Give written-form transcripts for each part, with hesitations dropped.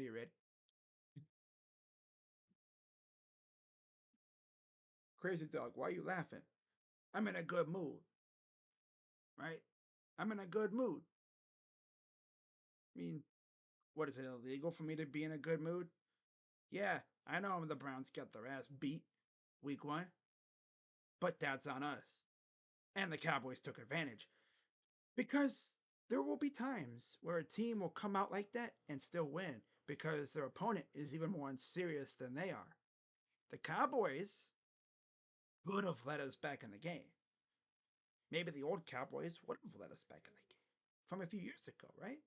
Are you ready? Crazy dog, why are you laughing? I'm in a good mood, right? I'm in a good mood. I mean, what is it illegal for me to be in a good mood? Yeah, I know the Browns got their ass beat week one, but that's on us. And the Cowboys took advantage. Because there will be times where a team will come out like that and still win because their opponent is even more unserious than they are. The Cowboys would have let us back in the game. Maybe the old Cowboys would have let us back in the game from a few years ago, right?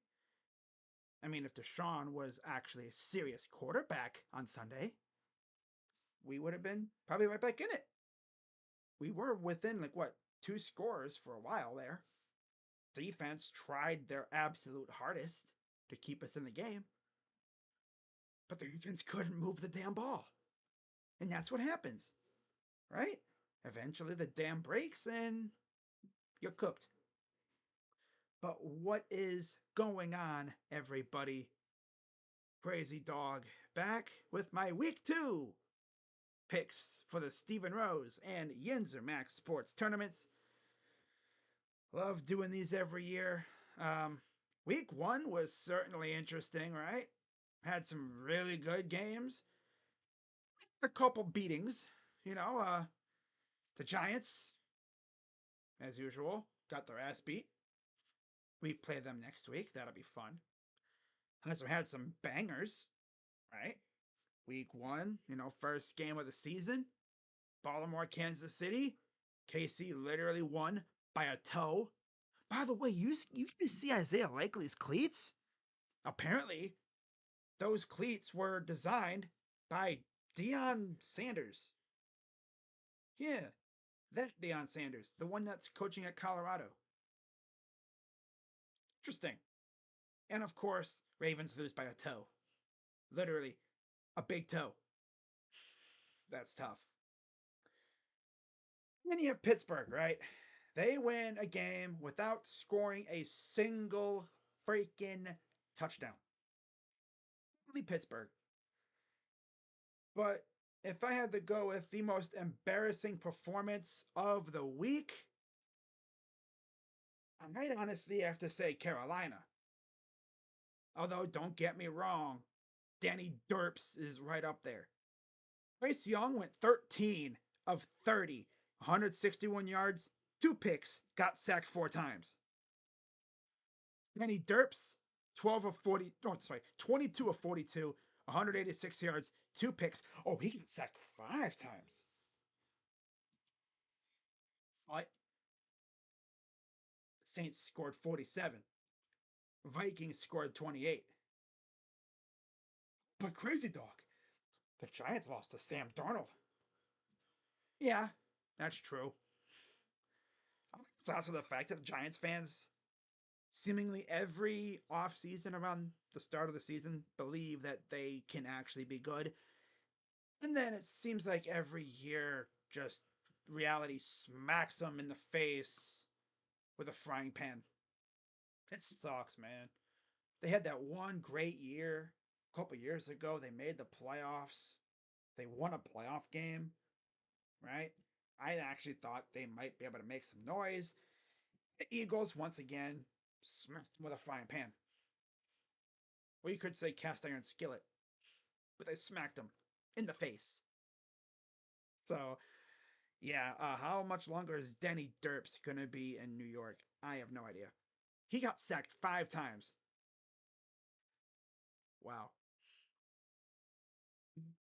I mean, if Deshaun was actually a serious quarterback on Sunday, we would have been probably right back in it. We were within, like, what, two scores for a while there. Defense tried their absolute hardest to keep us in the game, but the defense couldn't move the damn ball. And that's what happens, right? Eventually the dam breaks and you're cooked. But what is going on, everybody? Crazy Dog back with my week 2 picks for the Stephen Rose and Yinzer Max Sports tournaments. Love doing these every year. Week 1 was certainly interesting, right? Had some really good games. A couple beatings, you know. The Giants, as usual, got their ass beat. We play them next week. That'll be fun. Also had some bangers, right? Week 1, first game of the season. Baltimore, Kansas City. KC literally won by a toe. By the way, you see Isaiah Likely's cleats? Apparently, those cleats were designed by Deion Sanders. Yeah, that Deion Sanders, the one that's coaching at Colorado. Interesting. And of course, Ravens lose by a toe. Literally, a big toe. That's tough. Then you have Pittsburgh, right? They win a game without scoring a single freaking touchdown. Only Pittsburgh. But if I had to go with the most embarrassing performance of the week, I might honestly have to say Carolina. Although, don't get me wrong, Danny Derps is right up there. Bryce Young went 13 of 30, 161 yards, 2 picks, got sacked 4 times. Danny Derps, 12 of 40, oh, sorry, 22 of 42, 186 yards, 2 picks. Oh, he got sacked 5 times. What? Saints scored 47. Vikings scored 28. But crazy dog, the Giants lost to Sam Darnold. Yeah, that's true. It's also the fact that the Giants fans seemingly every offseason around the start of the season believe that they can actually be good. And then it seems like every year just reality smacks them in the face with a frying pan. It sucks, man. They had that one great year a couple years ago. They made the playoffs. They won a playoff game, right? I actually thought they might be able to make some noise. The Eagles, once again, smacked them with a frying pan. Or you could say cast iron skillet, but they smacked them in the face. So, yeah, how much longer is Denny Derps going to be in New York? I have no idea. He got sacked 5 times. Wow,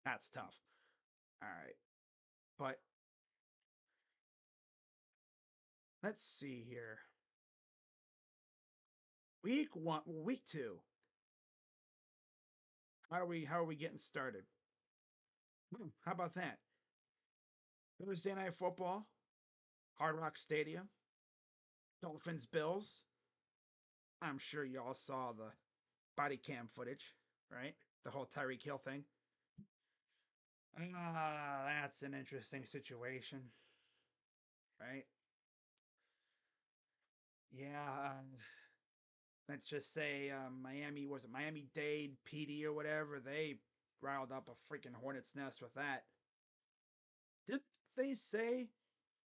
that's tough. All right, but let's see here. Week 1, week 2. How are we getting started? How about that? Thursday night football, Hard Rock Stadium, Dolphins Bills. I'm sure y'all saw the body cam footage, right? The whole Tyreek Hill thing. That's an interesting situation, right? Yeah, let's just say Miami was it Miami Dade PD or whatever. They riled up a freaking hornet's nest with that. Did they say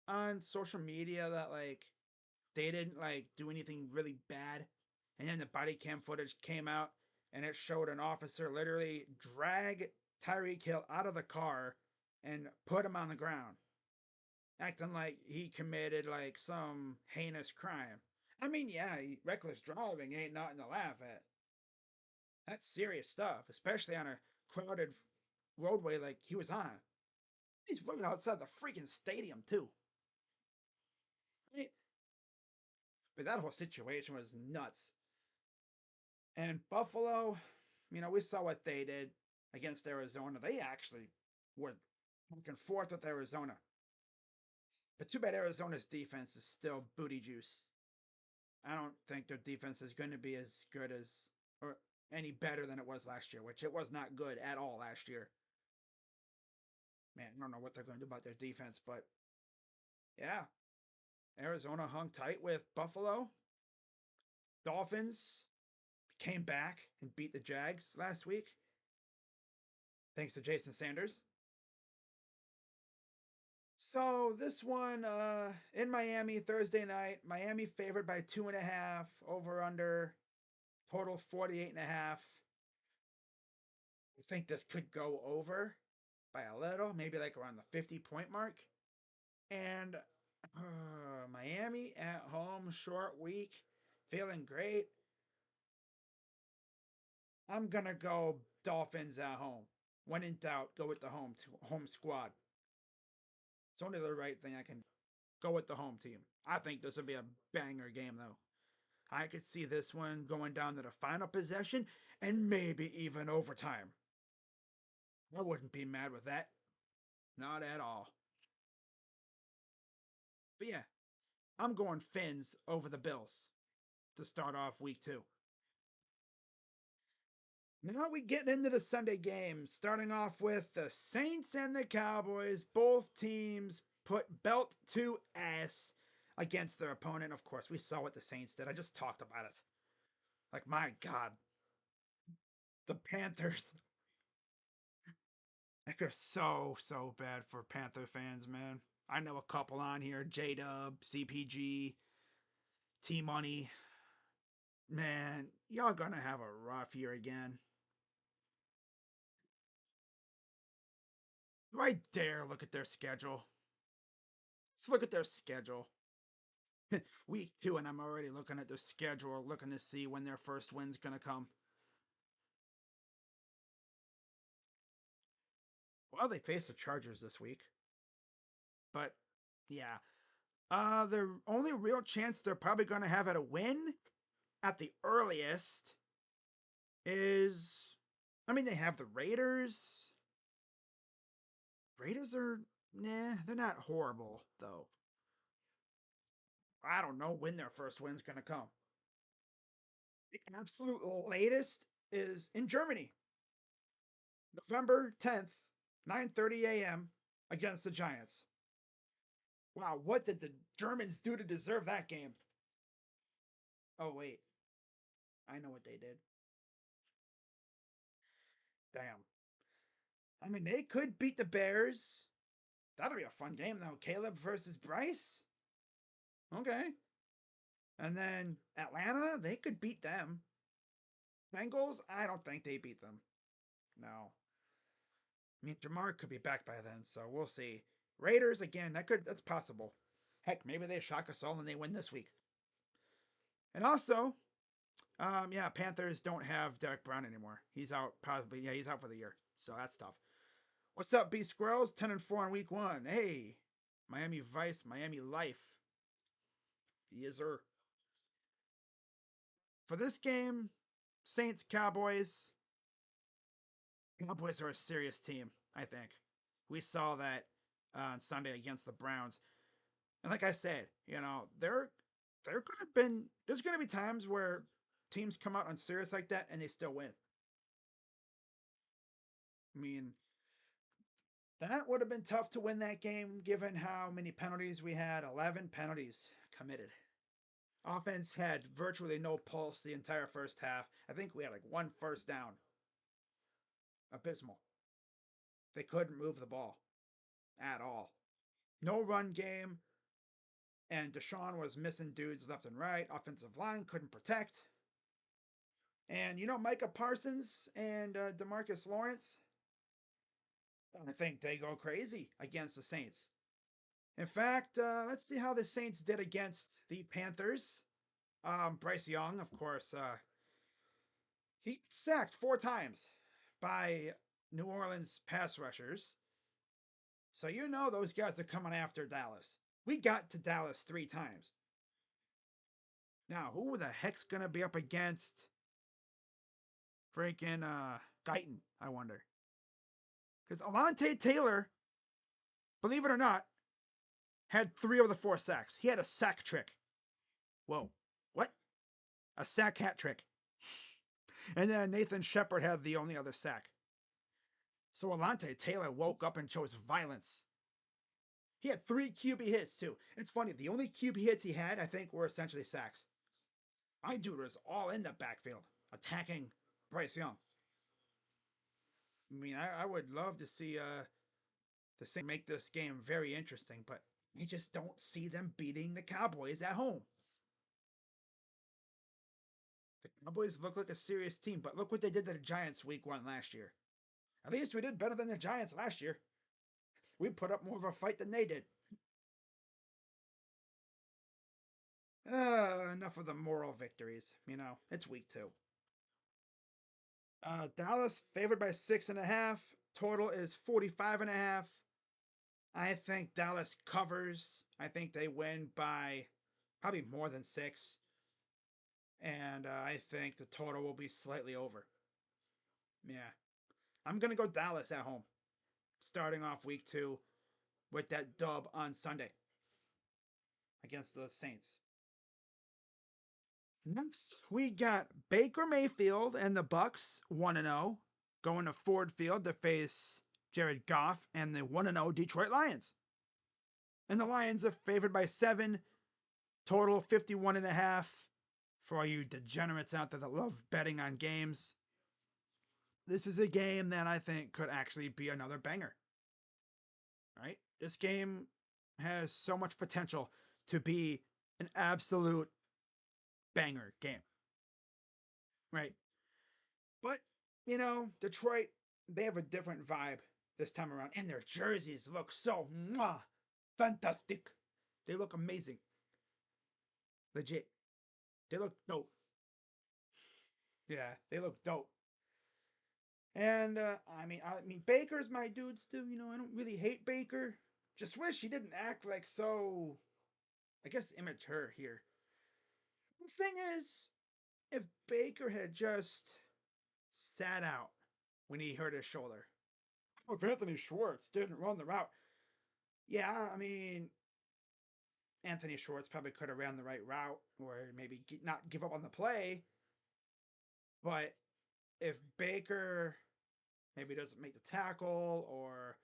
on social media that like they didn't like do anything really bad, and then the body cam footage came out and it showed an officer literally drag Tyreek Hill out of the car and put him on the ground, acting like he committed like some heinous crime. I mean, yeah, reckless driving ain't nothing to laugh at. That's serious stuff, especially on a crowded roadway like he was on. He's running outside the freaking stadium too. Right? But that whole situation was nuts. And Buffalo, we saw what they did against Arizona. They actually were back and forth with Arizona. But too bad Arizona's defense is still booty juice. I don't think their defense is going to be as good as or any better than it was last year, which it was not good at all last year. Man, I don't know what they're going to do about their defense, but yeah, Arizona hung tight with Buffalo. Dolphins came back and beat the Jags last week, thanks to Jason Sanders. So this one in Miami Thursday night, Miami favored by 2.5, over under total 48.5. I think this could go over by a little, maybe like around the 50-point mark. And Miami at home, short week, feeling great. I'm gonna go Dolphins at home. When in doubt, go with the home squad. It's only the right thing I can go with the home team. I think this will be a banger game though. I could see this one going down to the final possession and maybe even overtime. I wouldn't be mad with that. Not at all. But yeah, I'm going Fins over the Bills to start off week 2. Now we get into the Sunday games, starting off with the Saints and the Cowboys. Both teams put belt to ass against their opponent. Of course, we saw what the Saints did. I just talked about it. Like, my God, the Panthers. I feel so bad for Panther fans, man. I know a couple on here: J Dub, CPG, T Money. Man, y'all gonna have a rough year again. Right there, look at their schedule. Let's look at their schedule. Week 2, and I'm already looking at their schedule, looking to see when their first win's gonna come. Well, they face the Chargers this week. But yeah. The only real chance they're probably gonna have at a win at the earliest is, I mean, they have the Raiders. Raiders are, nah, they're not horrible though. I don't know when their first win's gonna come. The absolute latest is in Germany, November 10th, 9:30 a.m. against the Giants. Wow, what did the Germans do to deserve that game? Oh wait, I know what they did. Damn. I mean, they could beat the Bears. That'll be a fun game though. Caleb versus Bryce. Okay. And then Atlanta, they could beat them. Bengals, I don't think they beat them. No. I mean, Jamar could be back by then, so we'll see. Raiders, again, that's possible. Heck, maybe they shock us all and they win this week. And also, yeah, Panthers don't have Derek Brown anymore. He's out probably. Yeah, he's out for the year. So that's tough. What's up, B Squirrels? 10-4 in week 1. Hey, Miami Vice, Miami Life. Yinzer. For this game, Saints, Cowboys. Cowboys are a serious team, I think. We saw that on Sunday against the Browns. And like I said, they're gonna been there's gonna be times where teams come out on serious like that and they still win. I mean, that would have been tough to win that game given how many penalties we had. 11 penalties committed. Offense had virtually no pulse the entire first half. I think we had like one first down. Abysmal. They couldn't move the ball at all. No run game, and Deshaun was missing dudes left and right. Offensive line couldn't protect. And Micah Parsons and Demarcus Lawrence, I think they go crazy against the Saints. In fact, let's see how the Saints did against the Panthers. Bryce Young, of course, he sacked 4 times by New Orleans pass rushers. So those guys are coming after Dallas. We got to Dallas 3 times. Now, who the heck's gonna be up against freaking Guyton, I wonder? Because Alontae Taylor, believe it or not, had 3 of the 4 sacks. He had a sack trick. Whoa. What? A sack hat trick. And then Nathan Shepard had the only other sack. So Alontae Taylor woke up and chose violence. He had 3 QB hits, too. It's funny, the only QB hits he had, I think, were essentially sacks. My dude was all in the backfield, attacking Bryce Young. I mean, I would love to see the Saints make this game very interesting, but I just don't see them beating the Cowboys at home. The Cowboys look like a serious team, but look what they did to the Giants week 1 last year. At least we did better than the Giants last year. We put up more of a fight than they did. Enough of the moral victories. It's week 2. Dallas favored by 6.5. Total is 45.5. I think Dallas covers. I think they win by probably more than 6. And I think the total will be slightly over. Yeah. I'm going to go Dallas at home, starting off week 2 with that dub on Sunday against the Saints. Next, we got Baker Mayfield and the Bucks 1-0 going to Ford Field to face Jared Goff and the 1-0 Detroit Lions. And the Lions are favored by 7, total 51.5. For all you degenerates out there that love betting on games, this is a game that I think could actually be another banger. Right? This game has so much potential to be an absolute banger game. Right? But, Detroit, they have a different vibe this time around. And their jerseys look so fantastic. They look amazing. Legit. They look dope. Yeah, they look dope. And I mean, Baker's my dude still. I don't really hate Baker. Just wish he didn't act like so, I guess, immature here. The thing is, if Baker had just sat out when he hurt his shoulder, if Anthony Schwartz didn't run the route, yeah, I mean, Anthony Schwartz probably could have ran the right route or maybe not give up on the play. But if Baker maybe doesn't make the tackle, or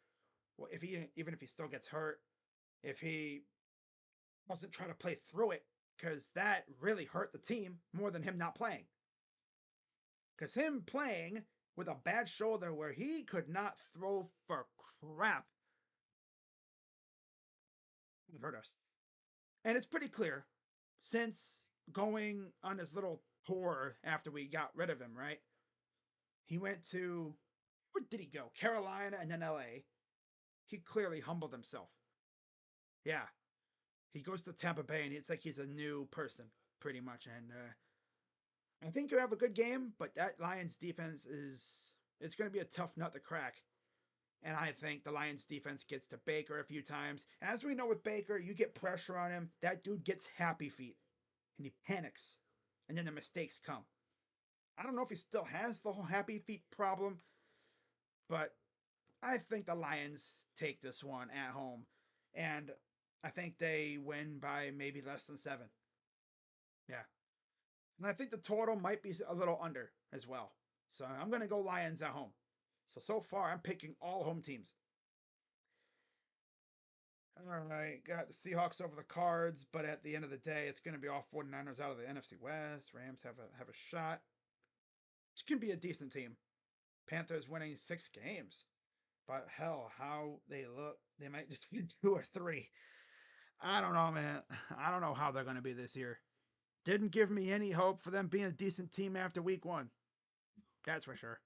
well, if he even if he still gets hurt, if he doesn't try to play through it, because that really hurt the team more than him not playing. Because him playing with a bad shoulder where he could not throw for crap hurt us. And it's pretty clear since going on his little tour after we got rid of him, right? He went to, where did he go? Carolina and then LA. He clearly humbled himself. Yeah. He goes to Tampa Bay and it's like he's a new person, pretty much. And I think you have a good game, but that Lions defense it's going to be a tough nut to crack. And I think the Lions defense gets to Baker a few times. As we know with Baker, you get pressure on him, that dude gets happy feet and he panics. And then the mistakes come. I don't know if he still has the whole happy feet problem, but I think the Lions take this one at home. And I think they win by maybe less than 7. Yeah. And I think the total might be a little under as well. So I'm going to go Lions at home. So far, I'm picking all home teams. All right, got the Seahawks over the Cards, but at the end of the day, it's going to be all 49ers out of the NFC West. Rams have a shot. Which can be a decent team. Panthers winning 6 games. But hell, how they look, they might just win 2 or 3. I don't know, man. I don't know how they're going to be this year. Didn't give me any hope for them being a decent team after week 1. That's for sure.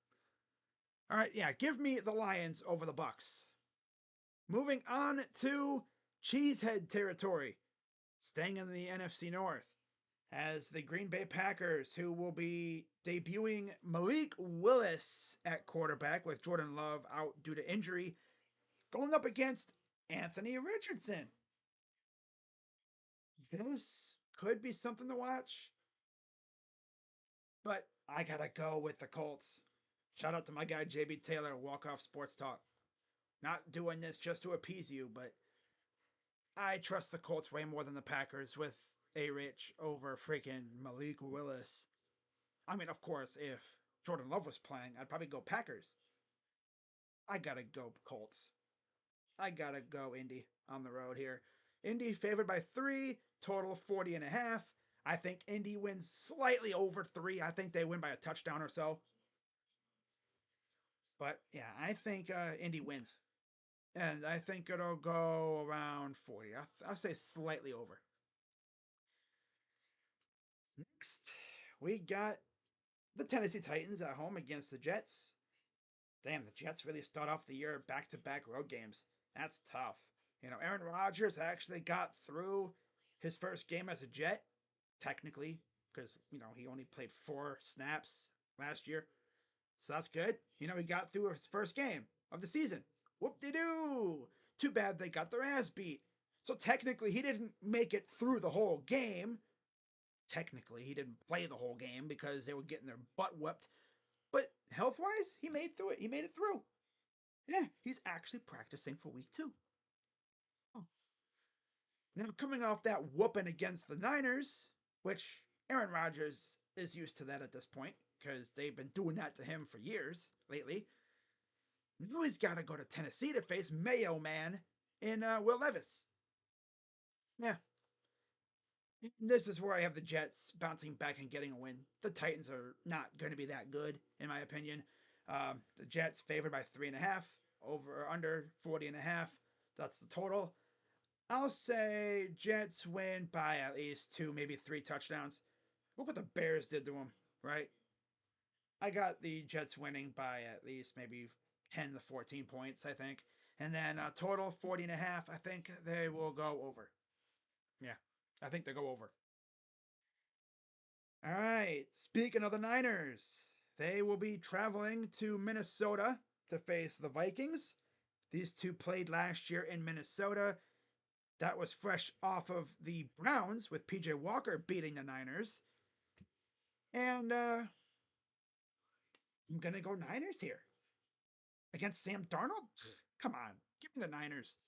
All right, yeah, give me the Lions over the Bucks. Moving on to Cheesehead territory, staying in the NFC North, as the Green Bay Packers, who will be debuting Malik Willis at quarterback with Jordan Love out due to injury, going up against Anthony Richardson. This could be something to watch, but I gotta go with the Colts. Shout out to my guy JB Taylor, Walk Off Sports Talk. Not doing this just to appease you, but I trust the Colts way more than the Packers with A Rich over freaking Malik Willis. I mean, of course, if Jordan Love was playing, I'd probably go Packers. I gotta go Colts. I gotta go Indy on the road here. Indy favored by 3, total 40 and a half. I think Indy wins slightly over 3. I think they win by a touchdown or so. But yeah, I think Indy wins. And I think it'll go around 40. I'll say slightly over. Next, we got the Tennessee Titans at home against the Jets. Damn, the Jets really start off the year back to back road games. That's tough. Aaron Rodgers actually got through his first game as a Jet, technically, because, he only played 4 snaps last year. So that's good. He got through his first game of the season. Whoop de doo. Too bad they got their ass beat. So technically, he didn't make it through the whole game. Technically, he didn't play the whole game because they were getting their butt whipped. But health wise, he made through it. He made it through. Yeah, he's actually practicing for week 2. Oh. Now, coming off that whooping against the Niners, which Aaron Rodgers is used to that at this point because they've been doing that to him for years lately. Now he's got to go to Tennessee to face Mayo Man in Will Levis. Yeah. This is where I have the Jets bouncing back and getting a win. The Titans are not going to be that good, in my opinion. The Jets favored by 3.5, over or under 40.5. That's the total. I'll say Jets win by at least 2, maybe 3 touchdowns. Look what the Bears did to them, right? I got the Jets winning by at least maybe 10 to 14 points, I think. And then total 40.5. I think they will go over. Yeah, I think they go over. All right. Speaking of the Niners, they will be traveling to Minnesota to face the Vikings. These two played last year in Minnesota. That was fresh off of the Browns with PJ Walker beating the Niners. And I'm going to go Niners here. Against Sam Darnold? Come on. Give me the Niners.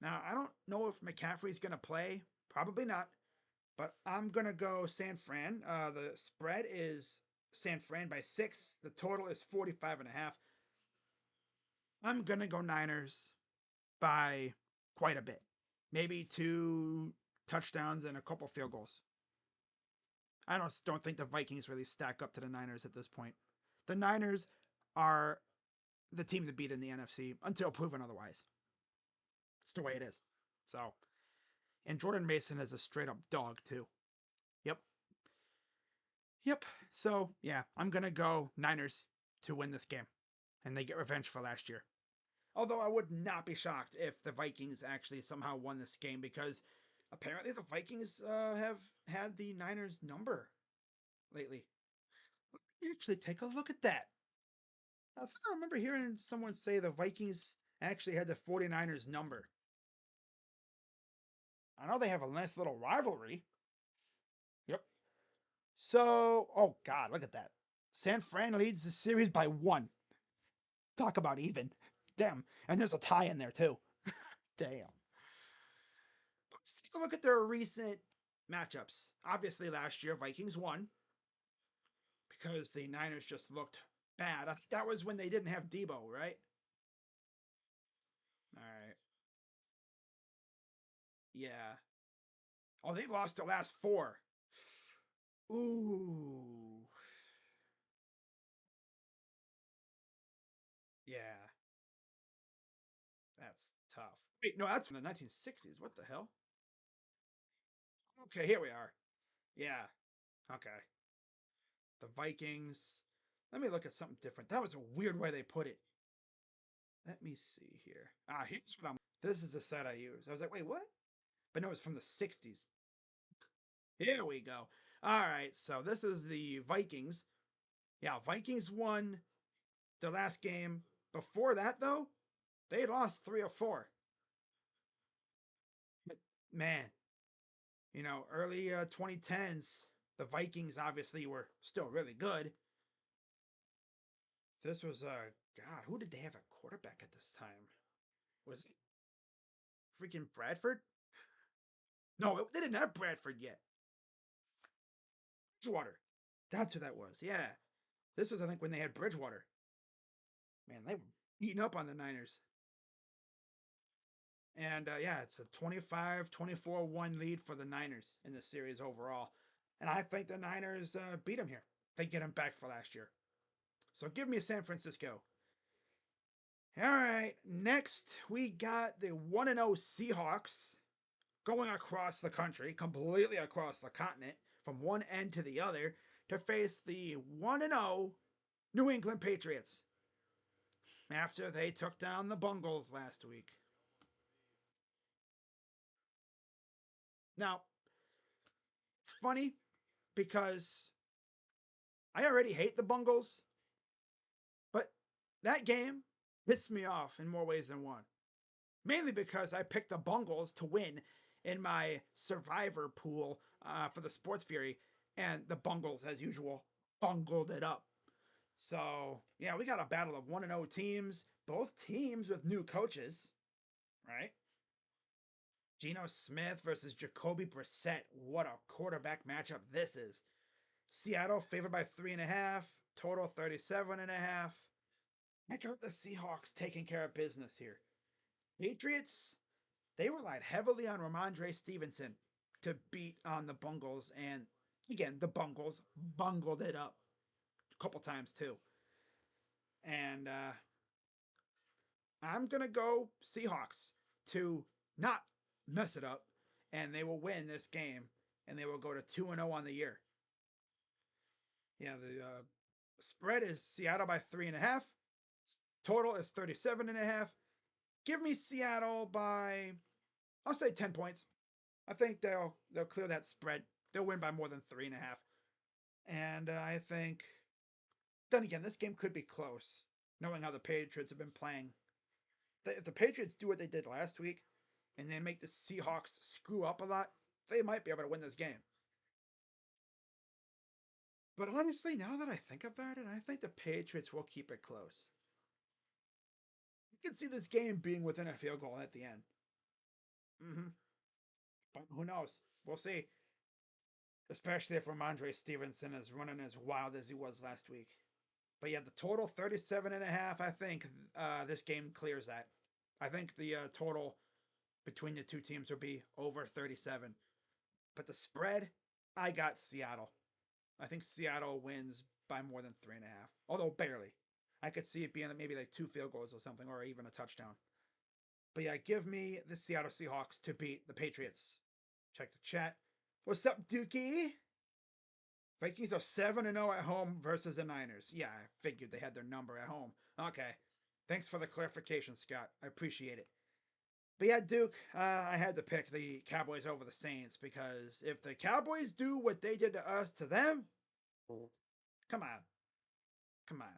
Now, I don't know if McCaffrey's going to play. Probably not. But I'm going to go San Fran. The spread is San Fran by 6. The total is 45.5. I'm going to go Niners by quite a bit. Maybe 2 touchdowns and a couple field goals. I don't think the Vikings really stack up to the Niners at this point. The Niners are the team to beat in the NFC until proven otherwise. It's the way it is. So, and Jordan Mason is a straight up dog too. Yep. Yep. So, yeah, I'm going to go Niners to win this game. And they get revenge for last year. Although I would not be shocked if the Vikings actually somehow won this game because apparently the Vikings have had the Niners number lately. Actually, take a look at that. I think I remember hearing someone say the Vikings actually had the 49ers number. I know they have a nice little rivalry. Yep. So, oh God, look at that. San Fran leads the series by 1. Talk about even. Damn. And there's a tie in there too. Damn. Let's take a look at their recent matchups. Obviously, last year, Vikings won because the Niners just looked bad. I think that was when they didn't have Debo, right? All right. Yeah. Oh, they've lost their last four. Ooh. Yeah. That's tough. Wait, no, that's from the 1960s. What the hell? Okay, here we are. Yeah. Okay. The Vikings. Let me look at something different. That was a weird way they put it. Let me see here. Ah, here's what I'm. This is the set I use. I was like, wait, what? But no, it's from the 60s. Here we go. All right, so this is the Vikings. Yeah, Vikings won the last game. Before that, though, they lost three or four. But man, early 2010s, the Vikings obviously were still really good. This was God, who did they have at quarterback at this time? Was it freaking Bradford? No, they didn't have Bradford yet. Bridgewater. That's who that was. Yeah. This was, I think, when they had Bridgewater. Man, they were beating up on the Niners. And yeah, it's a 25-24-1 lead for the Niners in the series overall. And I think the Niners beat them here. They get them back for last year. So give me San Francisco. All right, next we got the 1-0 Seahawks going across the country, completely across the continent, from one end to the other, to face the 1-0 New England Patriots after they took down the Bungles last week. Now, it's funny because I already hate the Bungles, but that game pissed me off in more ways than one. Mainly because I picked the Bungles to win in my survivor pool for the Sports Fury, and the Bungles, as usual, bungled it up. So, yeah, we got a battle of 1-0 teams, both teams with new coaches, right? Geno Smith versus Jacoby Brissett. What a quarterback matchup this is. Seattle favored by 3.5, total 37.5. I got the Seahawks taking care of business here. Patriots, they relied heavily on Ramondre Stevenson to beat on the Bungles, and again, the Bungles bungled it up a couple times too. And I'm gonna go Seahawks to not mess it up, and they will win this game, and they will go to 2-0 on the year. Yeah, the spread is Seattle by 3.5. Total is 37.5. Give me Seattle by, I'll say 10 points. I think they'll clear that spread. They'll win by more than 3.5. And I think, then again, this game could be close, knowing how the Patriots have been playing. If the Patriots do what they did last week and then make the Seahawks screw up a lot, they might be able to win this game. But honestly, now that I think about it, I think the Patriots will keep it close. You can see this game being within a field goal at the end. Mm-hmm. But who knows? We'll see. Especially if Ramondre Stevenson is running as wild as he was last week. But yeah, the total 37.5. I think this game clears that. I think the total between the two teams will be over 37. But the spread, I got Seattle. I think Seattle wins by more than 3.5, although barely. I could see it being maybe like two field goals or something, or even a touchdown. But yeah, give me the Seattle Seahawks to beat the Patriots. Check the chat. What's up, Dookie? Vikings are 7-0 at home versus the Niners. Yeah, I figured they had their number at home. Okay. Thanks for the clarification, Scott. I appreciate it. But yeah, Duke, I had to pick the Cowboys over the Saints because if the Cowboys do what they did to us to them, come on. Come on.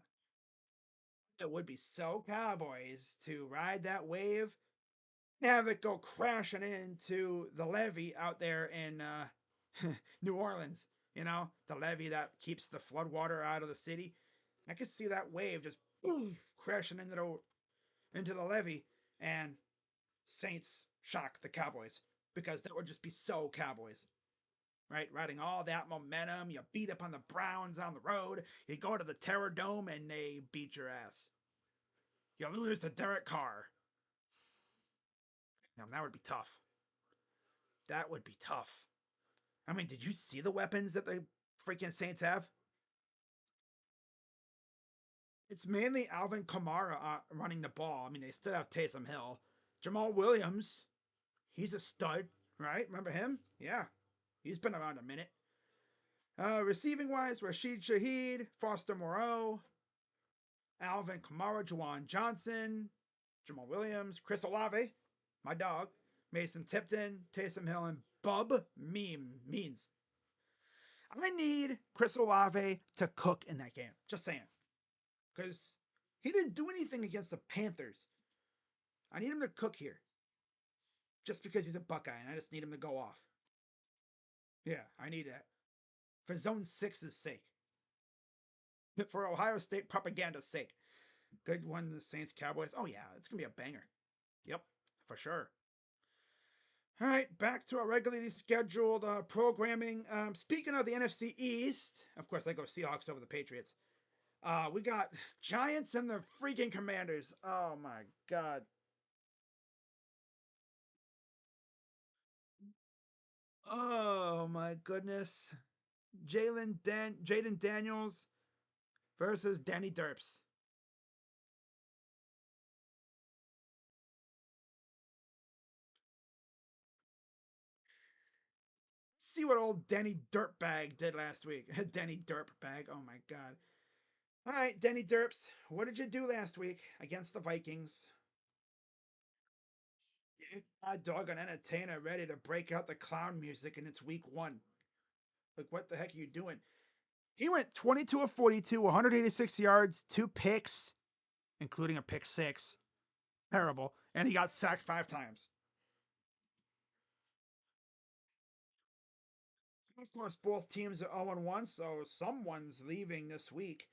It would be so Cowboys to ride that wave and have it go crashing into the levee out there in New Orleans. The levee that keeps the floodwater out of the city. I could see that wave just crashing into the levee, and Saints shock the Cowboys because that would just be so Cowboys. Right, riding all that momentum, you beat up on the Browns on the road, you go to the Terror Dome and they beat your ass. You lose to Derek Carr. Now that would be tough. That would be tough. I mean, did you see the weapons that the freaking Saints have? It's mainly Alvin Kamara running the ball. I mean, they still have Taysom Hill. Jamal Williams, he's a stud, right? Remember him? Yeah, he's been around a minute. Receiving wise, Rashid Shaheed, Foster Moreau, Alvin Kamara, Juwan Johnson, Jamal Williams, Chris Olave, my dog, Mason Tipton, Taysom Hill, and Bub Means. I need Chris Olave to cook in that game. Just saying. Because he didn't do anything against the Panthers. I need him to cook here. Just because he's a Buckeye, and I just need him to go off. Yeah, I need that. For Zone 6's sake. For Ohio State propaganda's sake. Good one, the Saints Cowboys. Oh, yeah, it's going to be a banger. Yep, for sure. All right, back to our regularly scheduled programming. Speaking of the NFC East, of course, I go Seahawks over the Patriots. We got Giants and the freaking Commanders. Oh my god. Oh my goodness. Jaden Daniels versus Danny Derps. See what old Danny Dirtbag did last week. Danny Dirtbag. Oh my god. All right, Danny Derps. What did you do last week against the Vikings? A dog, an entertainer, ready to break out the clown music, and it's week one. Like, what the heck are you doing? He went 22 of 42, 186 yards, two picks, including a pick six. Terrible. And he got sacked 5 times. Of course, both teams are 0-1, so someone's leaving this week,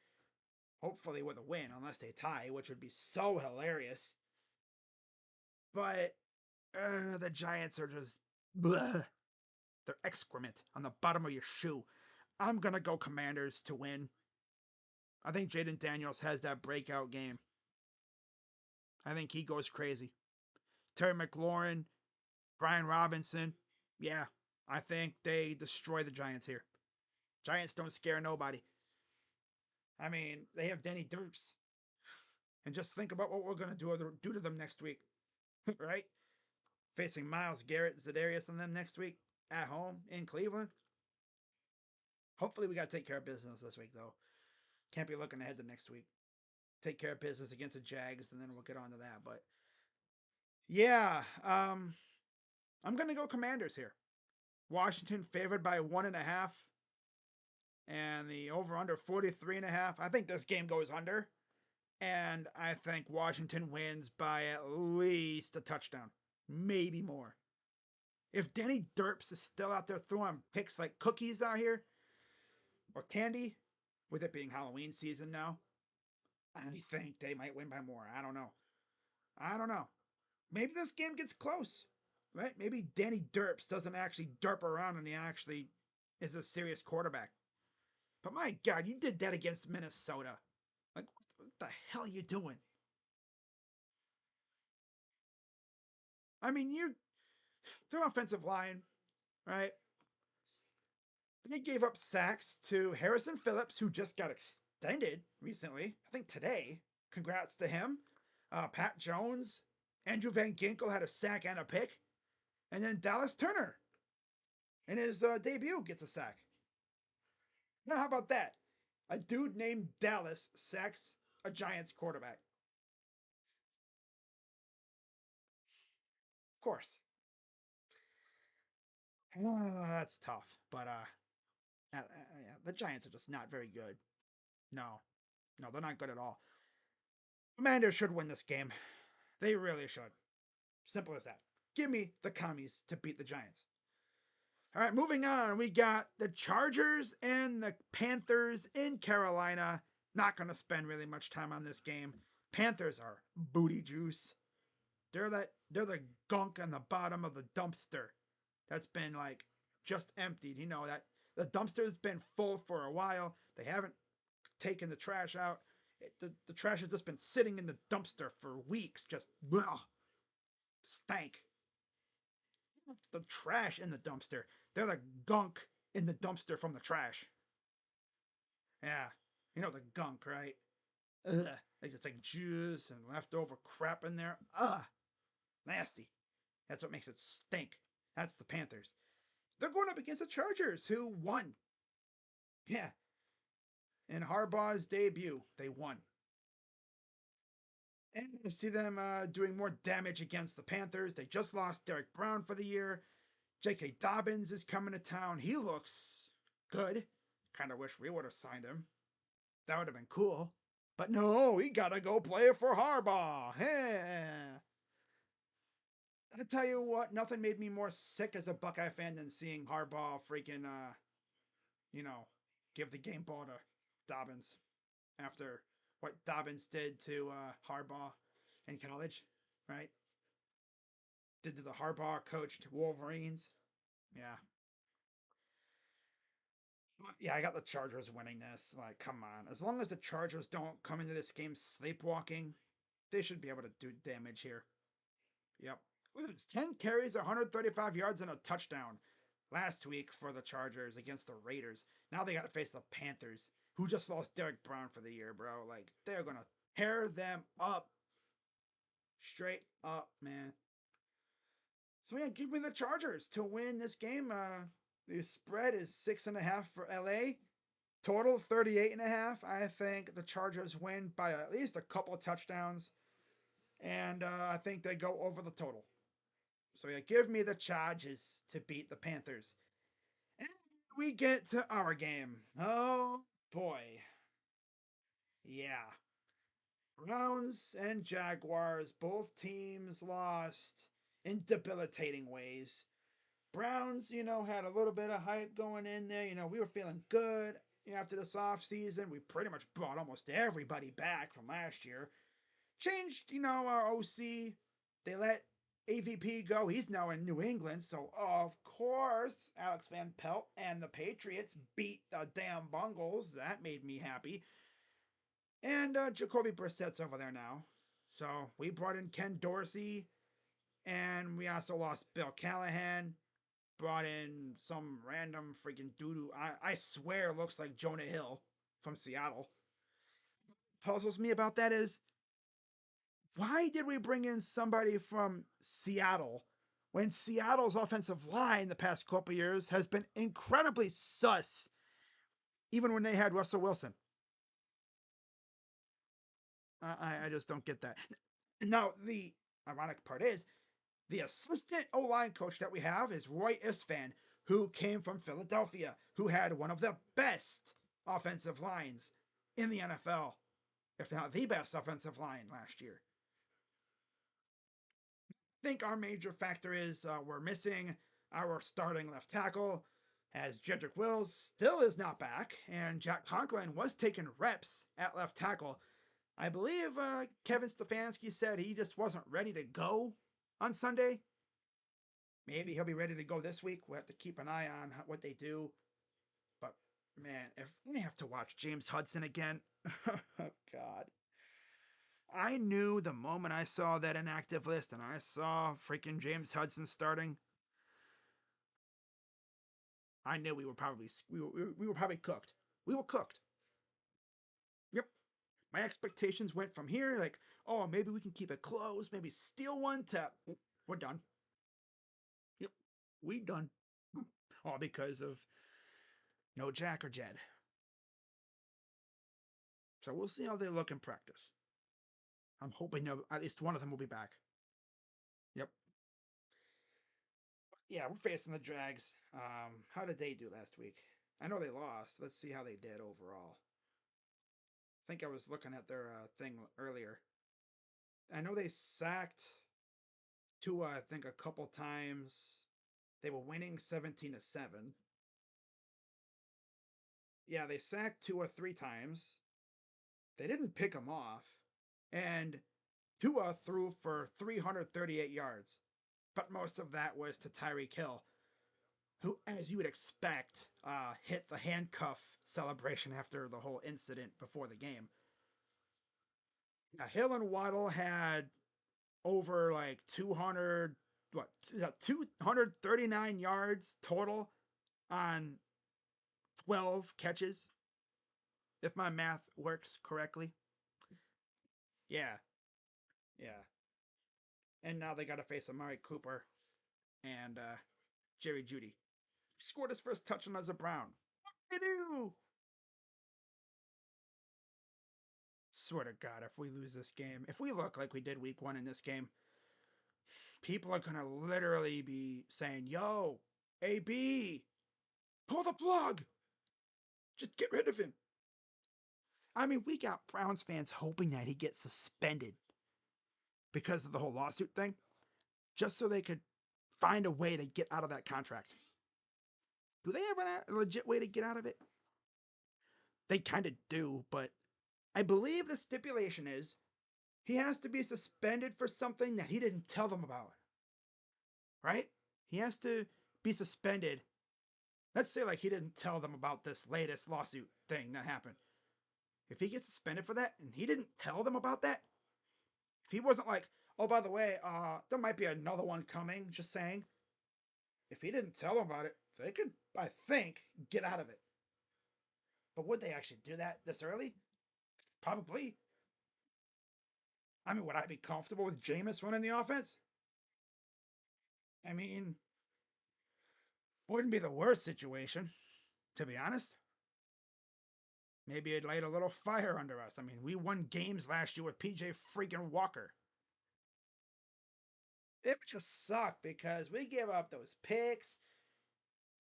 hopefully with a win, unless they tie, which would be so hilarious. But the Giants are just bleh. They're excrement on the bottom of your shoe. I'm gonna go Commanders to win. I think Jaden Daniels has that breakout game. I think he goes crazy. Terry McLaurin, Brian Robinson. Yeah, I think they destroy the Giants here. Giants don't scare nobody. I mean, they have Denny Derps. And just think about what we're going to do to them next week, right? Facing Miles Garrett, Zedarius, and them next week at home in Cleveland. Hopefully, we got to take care of business this week, though. Can't be looking ahead to next week. Take care of business against the Jags, and then we'll get on to that. But yeah, I'm going to go Commanders here. Washington favored by 1.5, and the over under 43.5. I think this game goes under, and I think Washington wins by at least a touchdown, maybe more. If Danny Derps is still out there throwing picks like cookies out here or candy, with it being Halloween season now, I think they might win by more. I don't know. I don't know. Maybe this game gets close, right? Maybe Danny Derps doesn't actually derp around and he actually is a serious quarterback. But my God, you did that against Minnesota. Like, what the hell are you doing? I mean, their offensive line, right? They gave up sacks to Harrison Phillips, who just got extended recently. I think today. Congrats to him. Pat Jones, Andrew Van Ginkel had a sack and a pick, and then Dallas Turner in his debut gets a sack. Now, how about that? A dude named Dallas sacks a Giants quarterback. Of course. That's tough, but the Giants are just not very good. No, no, they're not good at all. Commanders should win this game. They really should. Simple as that. Give me the commies to beat the Giants. All right, moving on. We got the Chargers and the Panthers in Carolina. Not going to spend really much time on this game. Panthers are booty juice. They're the gunk on the bottom of the dumpster that's been like just emptied. You know that the dumpster's been full for a while. They haven't taken the trash out. The trash has just been sitting in the dumpster for weeks, just ugh, stank. the trash in the dumpster. They're the gunk in the dumpster from the trash. Yeah, you know the gunk, right? Ugh. Like it's like juice and leftover crap in there. Ugh, nasty. That's what makes it stink. That's the Panthers. They're going up against the Chargers, who won. Yeah, in Harbaugh's debut, they won. And I see them doing more damage against the Panthers. They just lost Derek Brown for the year. J.K. Dobbins is coming to town. He looks good. Kind of wish we would have signed him. That would have been cool. But no, we gotta go play for Harbaugh. Hey. I tell you what, nothing made me more sick as a Buckeye fan than seeing Harbaugh freaking, you know, give the game ball to Dobbins after what Dobbins did to Harbaugh in college, right? Did to the Harbaugh coached Wolverines. Yeah. Yeah, I got the Chargers winning this. Like, come on. As long as the Chargers don't come into this game sleepwalking, they should be able to do damage here. Yep. It's 10 carries, 135 yards, and a touchdown last week for the Chargers against the Raiders. Now they got to face the Panthers, who just lost Derek Brown for the year, bro. Like, they're going to tear them up. Straight up, man. So, yeah, give me the Chargers to win this game. The spread is 6.5 for LA. Total 38.5. I think the Chargers win by at least a couple of touchdowns. And I think they go over the total. So yeah, give me the Chargers to beat the Panthers. And we get to our game. Oh boy. Yeah. Browns and Jaguars, both teams lost in debilitating ways. Browns, had a little bit of hype going in there. We were feeling good after this offseason. We pretty much brought almost everybody back from last year. Changed, our OC. They let AVP go. He's now in New England. So, of course, Alex Van Pelt and the Patriots beat the damn Bungles. That made me happy. And Jacoby Brissett's over there now. So, we brought in Ken Dorsey. And we also lost Bill Callahan. Brought in some random freaking dude who I swear looks like Jonah Hill from Seattle. Puzzles me about that is why did we bring in somebody from Seattle when Seattle's offensive line the past couple years has been incredibly sus, even when they had Russell Wilson? I just don't get that. Now, the ironic part is the assistant O line coach that we have is Roy Isfan, who came from Philadelphia, who had one of the best offensive lines in the NFL, if not the best offensive line last year. Think our major factor is we're missing our starting left tackle, as Jedrick Wills still is not back, and Jack Conklin was taking reps at left tackle. I believe Kevin Stefanski said he just wasn't ready to go on Sunday. Maybe he'll be ready to go this week. We'll have to keep an eye on what they do. But man, if we have to watch James Hudson again, oh God. I knew the moment I saw that inactive list and I saw freaking James Hudson starting, I knew we were probably cooked. We were cooked. Yep. My expectations went from here like, oh, maybe we can keep it close, maybe steal one to we're done. Yep. We done. All because of no Jack or Jed. So we'll see how they look in practice. I'm hoping no, at least one of them will be back. Yep. Yeah, we're facing the Drags. How did they do last week? I know they lost. Let's see how they did overall. I think I was looking at their thing earlier. I know they sacked Tua, I think, a couple times. They were winning 17-7. Yeah, they sacked Tua 3 times. They didn't pick him off. And Tua threw for 338 yards. But most of that was to Tyreek Hill, who, as you would expect, hit the handcuff celebration after the whole incident before the game. Now, Hill and Waddle had over like 200 what 239 yards total on 12 catches, if my math works correctly. Yeah, yeah. And now they got to face Amari Cooper and Jerry Judy. Scored his first touchdown as a Brown. What did they do? Swear to God, if we lose this game, if we look like we did week one in this game, people are gonna literally be saying, "Yo, AB, pull the plug, just get rid of him." I mean, we got Browns fans hoping that he gets suspended because of the whole lawsuit thing, just so they could find a way to get out of that contract. Do they have a legit way to get out of it? They kind of do, but I believe the stipulation is he has to be suspended for something that he didn't tell them about, right? He has to be suspended. Let's say like he didn't tell them about this latest lawsuit thing that happened. If he gets suspended for that and he didn't tell them about that, if he wasn't like, "Oh, by the way, there might be another one coming," just saying. If he didn't tell them about it, they could, I think, get out of it. But would they actually do that this early? Probably. I mean, would I be comfortable with Jameis running the offense? I mean, wouldn't be the worst situation, to be honest. Maybe it'd light a little fire under us. I mean, we won games last year with PJ freaking Walker. It would just suck because we gave up those picks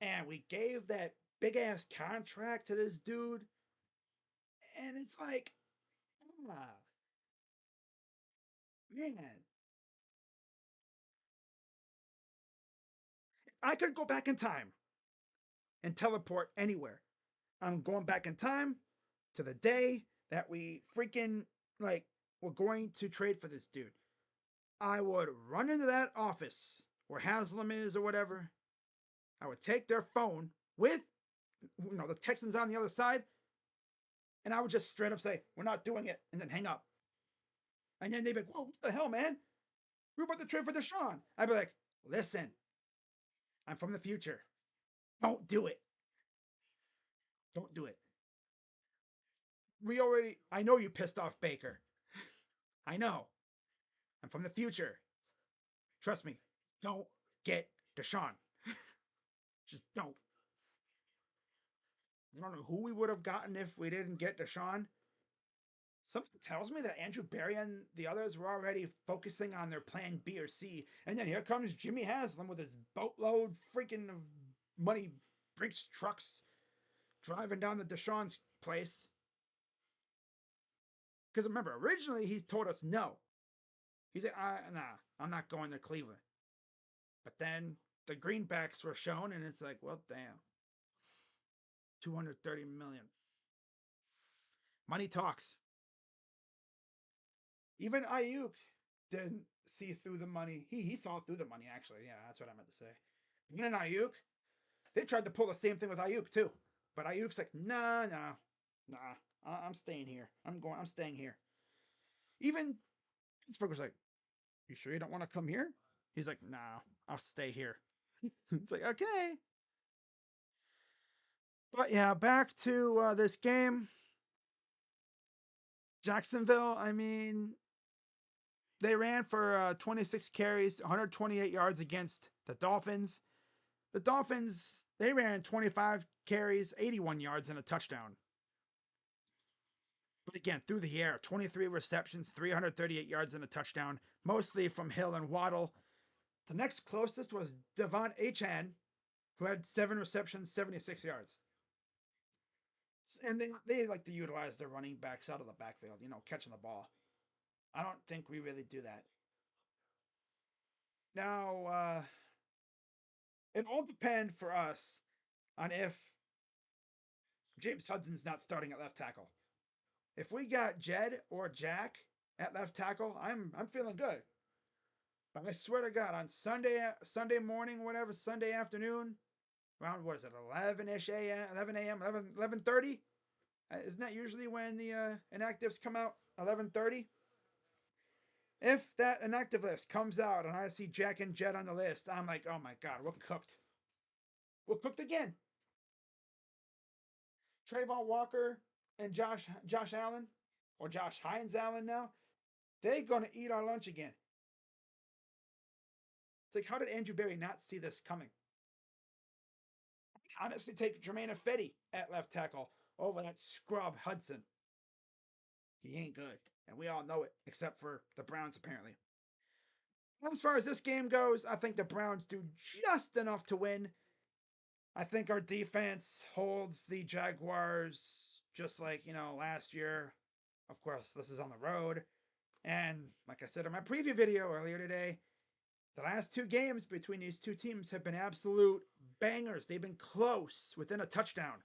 and we gave that big ass contract to this dude. And it's like, ah, man, I could go back in time and teleport anywhere. I'm going back in time to the day that we freaking like were going to trade for this dude. I would run into that office where Haslam is or whatever. I would take their phone with the Texans on the other side, and I would just straight up say, "We're not doing it," and then hang up. And then they'd be like, "Whoa, what the hell, man? We're about to trade for Deshaun." I'd be like, "Listen, I'm from the future. Don't do it. Don't do it. I know you pissed off Baker. I know. I'm from the future. Trust me. Don't get Deshaun. Just don't." I don't know who we would have gotten if we didn't get Deshaun. Something tells me that Andrew Berry and the others were already focusing on their plan B or C. And then here comes Jimmy Haslam with his boatload freaking of money, Brinks trucks, driving down the Deshaun's place. Because remember, originally he told us no. He said, "Nah, I'm not going to Cleveland." But then the greenbacks were shown, and it's like, well, damn, 230 million. Money talks. Even Ayuk didn't see through the money. He saw through the money, actually. Yeah, that's what I meant to say. Even Ayuk, they tried to pull the same thing with Ayuk too, but Ayuk's like, nah. I'm staying here. I'm staying here. Even Pittsburgh was like, "You sure you don't want to come here?" He's like, "Nah, I'll stay here." It's like, okay. But yeah, back to this game. Jacksonville. I mean, they ran for 26 carries, 128 yards against the Dolphins. The Dolphins, they ran 25 carries, 81 yards, and a touchdown. But again, through the air, 23 receptions, 338 yards, and a touchdown, mostly from Hill and Waddle. The next closest was Devon Achane, who had 7 receptions, 76 yards. And they like to utilize their running backs out of the backfield, catching the ball. I don't think we really do that. Now, it all depends for us on if James Hudson's not starting at left tackle. If we got Jed or Jack at left tackle, I'm feeling good. But I swear to God, on Sunday morning, whatever, Sunday afternoon, around what is it, 11ish a.m., 11 a.m., 11:30? Isn't that usually when the inactives come out? 11:30. If that inactive list comes out and I see Jack and Jet on the list, I'm like, oh my god, we're cooked. We're cooked again. Trayvon Walker and Josh Allen, or Josh Hines Allen now, they're gonna eat our lunch again. It's like, how did Andrew Berry not see this coming? Honestly, take Jermaine Ifedi at left tackle over that scrub Hudson. He ain't good, and we all know it, except for the Browns apparently. As far as this game goes, I think the Browns do just enough to win. I think our defense holds the Jaguars just like, last year. Of course, this is on the road. And like I said in my preview video earlier today, the last two games between these two teams have been absolute bangers. They've been close within a touchdown.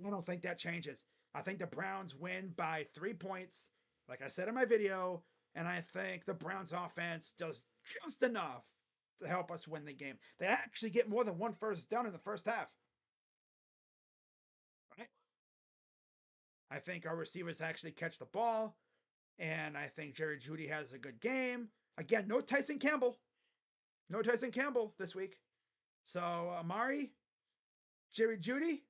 I don't think that changes. I think the Browns win by 3 points, like I said in my video, and I think the Browns offense does just enough to help us win the game. They actually get more than one first down in the first half. Right? I think our receivers actually catch the ball, and I think Jerry Jeudy has a good game. Again, no Tyson Campbell. No Tyson Campbell this week. So, Amari, Jerry Jeudy,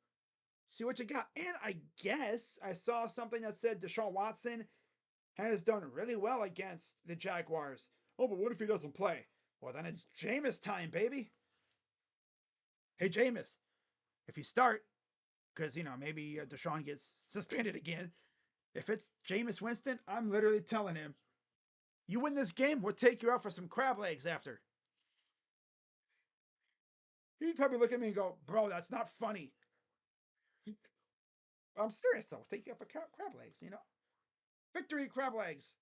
see what you got. And I guess I saw something that said Deshaun Watson has done really well against the Jaguars. Oh, but what if he doesn't play? Well, then it's Jameis time, baby. Hey, Jameis, if you start, because, maybe Deshaun gets suspended again. If it's Jameis Winston, I'm literally telling him, you win this game, we'll take you out for some crab legs after. He'd probably look at me and go, bro, that's not funny. I'm serious, though. We'll take you out for crab legs. Victory crab legs.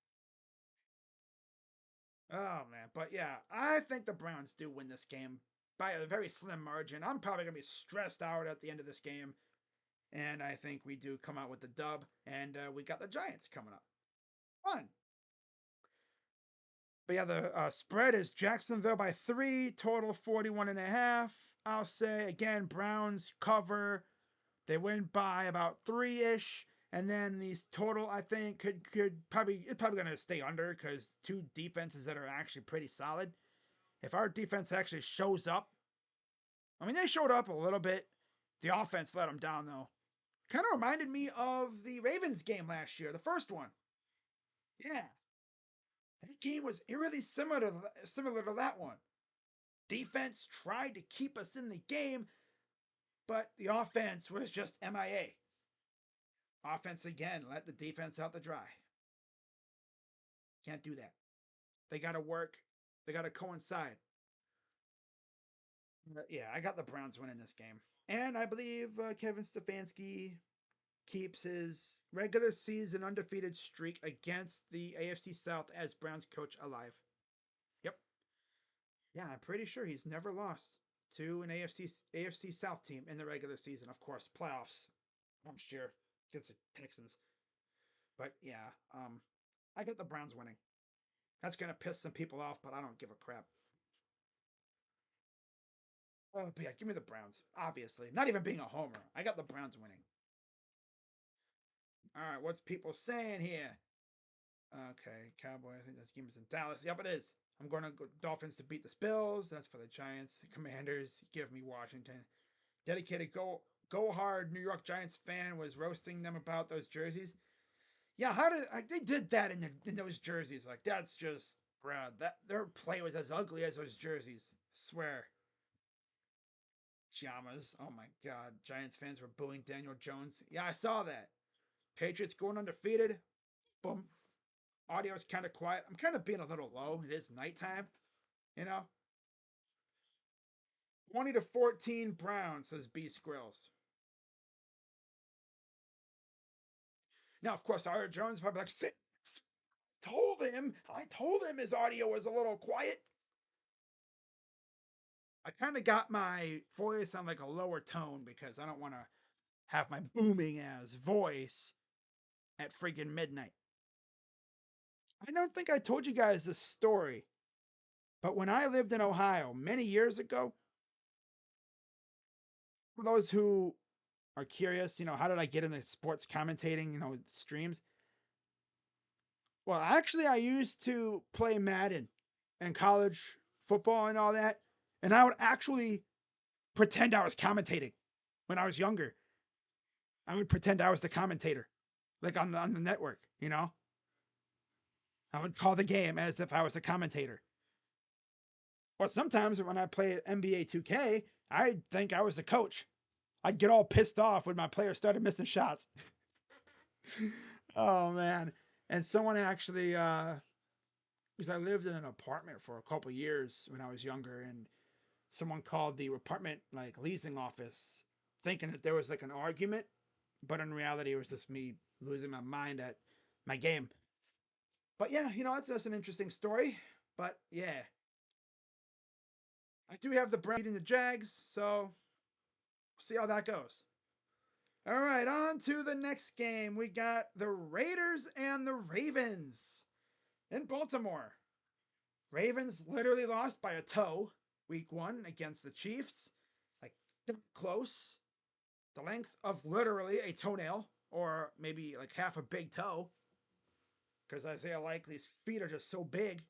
Oh man, but yeah, I think the Browns do win this game by a very slim margin. I'm probably gonna be stressed out at the end of this game, and I think we do come out with the dub. And we got the Giants coming up. Fun. But yeah, the spread is Jacksonville by 3, total 41.5. I'll say again, Browns cover. They win by about 3-ish. And then these total, I think, could probably it's probably gonna stay under because two defenses that are actually pretty solid. If our defense actually shows up, I mean, they showed up a little bit. The offense let them down, though. Kind of reminded me of the Ravens game last year, the first one. Yeah, that game was eerily similar to that one. Defense tried to keep us in the game, but the offense was just MIA. Offense again let the defense out the dry. Can't do that. They got to work. They got to coincide. But yeah, I got the Browns winning this game, and I believe Kevin Stefanski keeps his regular season undefeated streak against the AFC South as Browns coach alive. Yep. Yeah, I'm pretty sure he's never lost to an AFC South team in the regular season. Of course, playoffs next year against the Texans. But yeah, I got the Browns winning. That's gonna piss some people off, but I don't give a crap. But yeah, give me the Browns. Obviously, not even being a homer, I got the Browns winning. All right, what's people saying here? Okay, Cowboy. I think this game is in Dallas. Yep, it is. I'm going to go Dolphins to beat the Bills. That's for the Giants. Commanders, give me Washington. Dedicated go hard New York Giants fan was roasting them about those jerseys. Yeah, how did they did that in those jerseys? Like that's just bruh. That their play was as ugly as those jerseys. I swear. Jamas. Oh my god. Giants fans were booing Daniel Jones. Yeah, I saw that. Patriots going undefeated. Boom. Audio is kind of quiet. I'm kind of being a little low. It is nighttime, you know. 20-14 Browns, says B Skrills. Now, of course, Art Jones probably like, I told him his audio was a little quiet. I kind of got my voice on like a lower tone because I don't want to have my booming ass voice at freaking midnight. I don't think I told you guys this story, but when I lived in Ohio many years ago, for those who are curious, how did I get into sports commentating, streams? Well, actually, I used to play Madden and college football and all that, and I would actually pretend I was commentating when I was younger. I would pretend I was the commentator, like on the network. I would call the game as if I was a commentator. Or sometimes when I played NBA 2K, I'd think I was the coach. I'd get all pissed off when my players started missing shots. Oh man! And someone actually, because I lived in an apartment for a couple years when I was younger, and someone called the apartment like leasing office, thinking that there was like an argument, but in reality, it was just me losing my mind at my game. But yeah, it's just an interesting story. But yeah, I do have the Browns beating the Jags, so we'll see how that goes. All right, on to the next game. We got the Raiders and the Ravens in Baltimore. Ravens literally lost by a toe week one against the Chiefs. Like, close. The length of literally a toenail, or maybe like half a big toe, because Isaiah Likely's feet are just so big.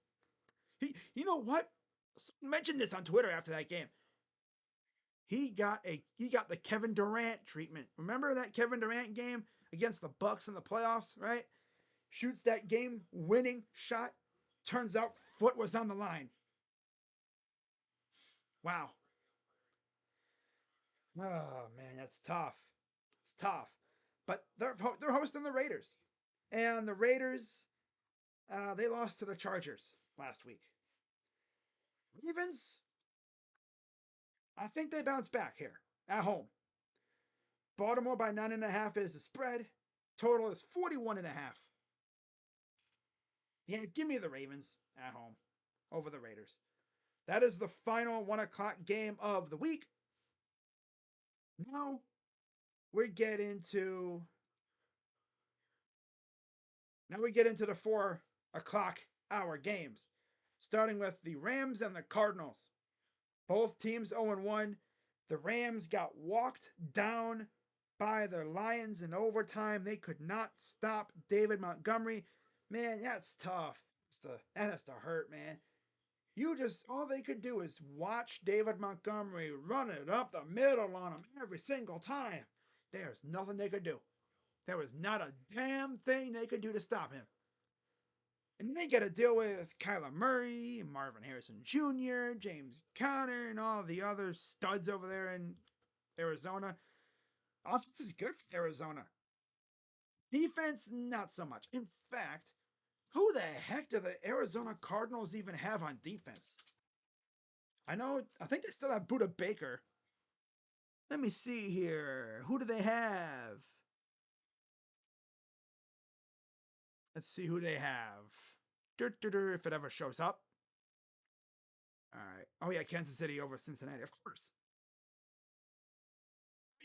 You know what? Someone mentioned this on Twitter after that game. He got the Kevin Durant treatment. Remember that Kevin Durant game against the Bucks in the playoffs, right? Shoots that game winning shot. Turns out foot was on the line. Wow. Oh man, that's tough. It's tough. But they're hosting the Raiders, and the Raiders they lost to the Chargers last week. Ravens, I think they bounce back here at home. Baltimore by 9.5 is the spread. Total is 41.5. Yeah, give me the Ravens at home over the Raiders. That is the final 1 o'clock game of the week. Now we get into the 4 o'clock hour games, starting with the Rams and the Cardinals. Both teams 0-1. The Rams got walked down by the Lions in overtime. They could not stop David Montgomery. Man, that's tough. That has to hurt, man. All they could do is watch David Montgomery run it up the middle on him every single time. There's nothing they could do. There was not a damn thing they could do to stop him. And they got to deal with Kyler Murray, Marvin Harrison Jr., James Conner, and all the other studs over there in Arizona. Offense is good for Arizona. Defense, not so much. In fact, who the heck do the Arizona Cardinals even have on defense? I think they still have Buda Baker. Let me see here. Who do they have? Let's see who they have. If it ever shows up. All right. Oh, yeah, Kansas City over Cincinnati, of course.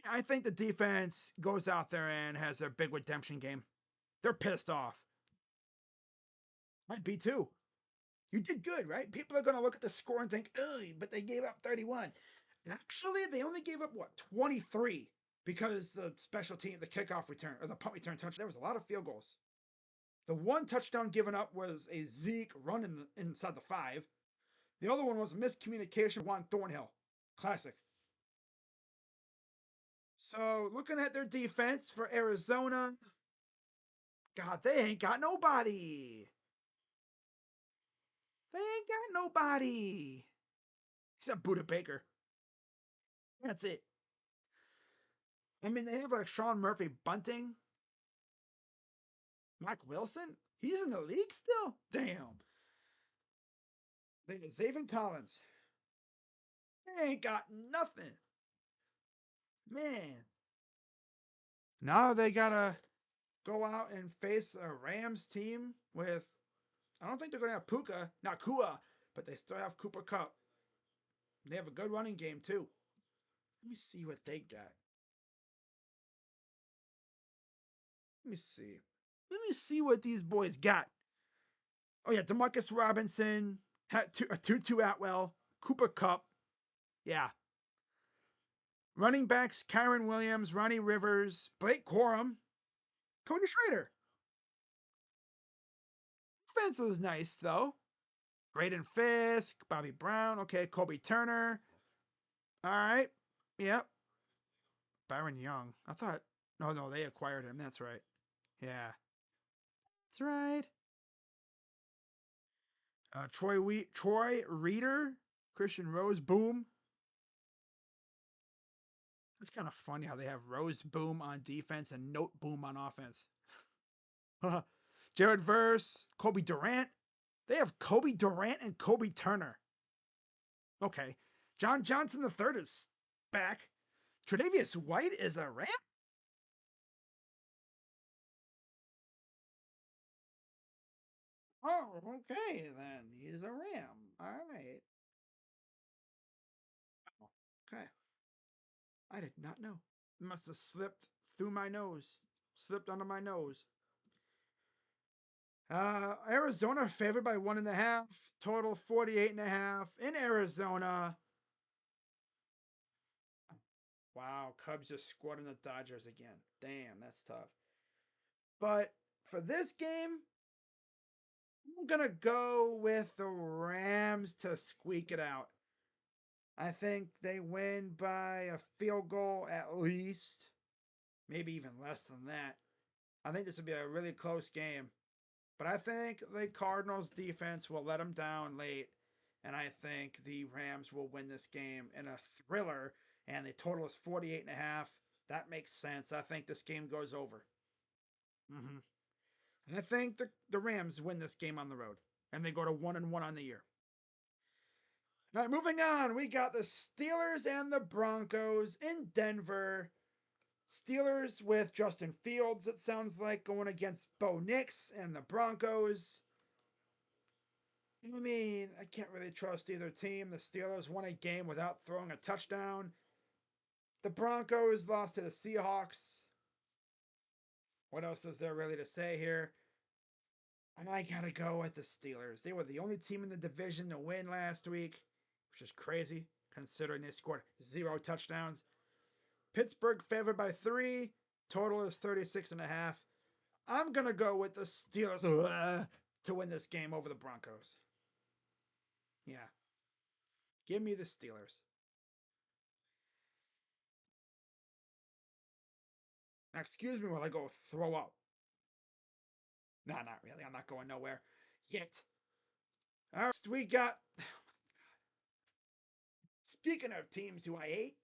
I think the defense goes out there and has their big redemption game. They're pissed off. I'd be too. You did good, right? People are going to look at the score and think, ugh, but they gave up 31. Actually, they only gave up, 23? Because the special team, the kickoff return, or the punt return touch, there was a lot of field goals. The one touchdown given up was a Zeke run inside the 5. The other one was a miscommunication with Juan Thornhill. Classic. So, looking at their defense for Arizona, God, they ain't got nobody. They ain't got nobody. Except Buda Baker. That's it. I mean, they have like Sean Murphy Bunting. Mac Wilson? He's in the league still? Damn. They got Zaven Collins. They ain't got nothing. Man. Now they gotta go out and face a Rams team with, I don't think they're gonna have Puka, not Kua, but they still have Cooper Cup. They have a good running game too. Let me see what they got. Let me see. Let me see what these boys got. Oh yeah, Demarcus Robinson, Tutu Atwell, Cooper Cup. Yeah. Running backs, Kyron Williams, Ronnie Rivers, Blake Corum, Cody Schrader. defense was nice though. Braden Fisk, Bobby Brown, okay, Kobe Turner. All right. Yep. Byron Young. I thought no, they acquired him. That's right. Yeah. That's right. Troy Reader, Christian Rose Boom. That's kind of funny how they have Rose Boom on defense and Note Boom on offense. Jared Verse, Kobe Durant. They have Kobe Durant and Kobe Turner. Okay. John Johnson III is back. Tre'Davious White is a Ram? Oh, okay then. He's a Ram. All right. Oh, okay. I did not know. It must have slipped through my nose. Slipped under my nose. Arizona favored by 1.5. Total 48.5 in Arizona. Wow, Cubs just scored on the Dodgers again. Damn, that's tough. But for this game, I'm gonna go with the Rams to squeak it out. I think they win by a field goal at least, maybe even less than that. I think this will be a really close game. But I think the Cardinals defense will let them down late. And I think the Rams will win this game in a thriller. And the total is 48.5. That makes sense. I think this game goes over. Mm-hmm. And I think the Rams win this game on the road. And they go to 1-1 on the year. All right, moving on. We got the Steelers and the Broncos in Denver. Steelers with Justin Fields, it sounds like, going against Bo Nix and the Broncos. I mean, I can't really trust either team. The Steelers won a game without throwing a touchdown. The Broncos lost to the Seahawks. What else is there really to say here? I gotta go with the Steelers. They were the only team in the division to win last week, which is crazy considering they scored 0 touchdowns. Pittsburgh favored by 3. Total is 36.5. I'm gonna go with the Steelers to win this game over the Broncos. Yeah, give me the Steelers. Now, excuse me while I go throw up. Nah, not really. I'm not going nowhere yet. All right, we got. Speaking of teams who I hate,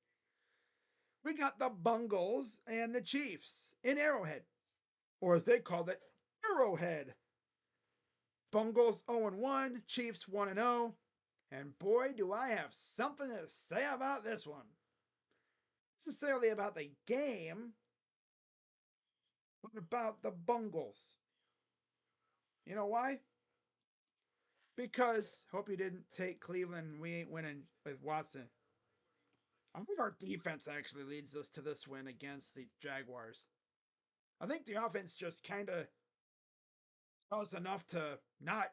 we got the Bungles and the Chiefs in Arrowhead, or as they called it, Arrowhead. Bungles 0-1, Chiefs 1-0. And boy, do I have something to say about this one. Not necessarily about the game, but about the Bungles. You know why? Because, hope you didn't take Cleveland. We ain't winning with Watson. I think our defense actually leads us to this win against the Jaguars. I think the offense just kind of does enough to not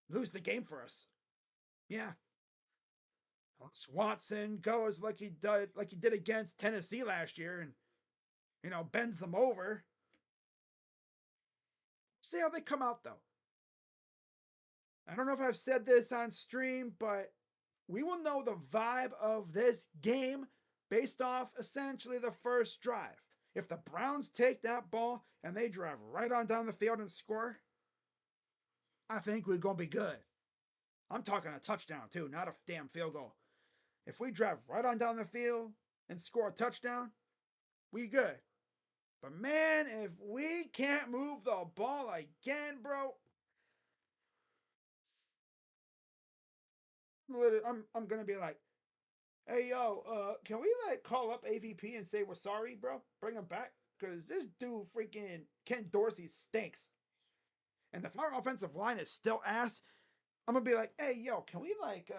lose the game for us. Yeah. Unless Watson goes like he did against Tennessee last year and bends them over. See how they come out though. I don't know if I've said this on stream, but we will know the vibe of this game based off essentially the first drive. If the Browns take that ball and they drive right on down the field and score, I think we're going to be good. I'm talking a touchdown, too, not a damn field goal. If we drive right on down the field and score a touchdown, we good. But man, if we can't move the ball again, bro, I'm gonna be like, hey yo, can we like call up AVP and say we're sorry, bro? Bring him back, cause this dude freaking Ken Dorsey stinks. And if our offensive line is still ass, I'm gonna be like, hey yo, can we like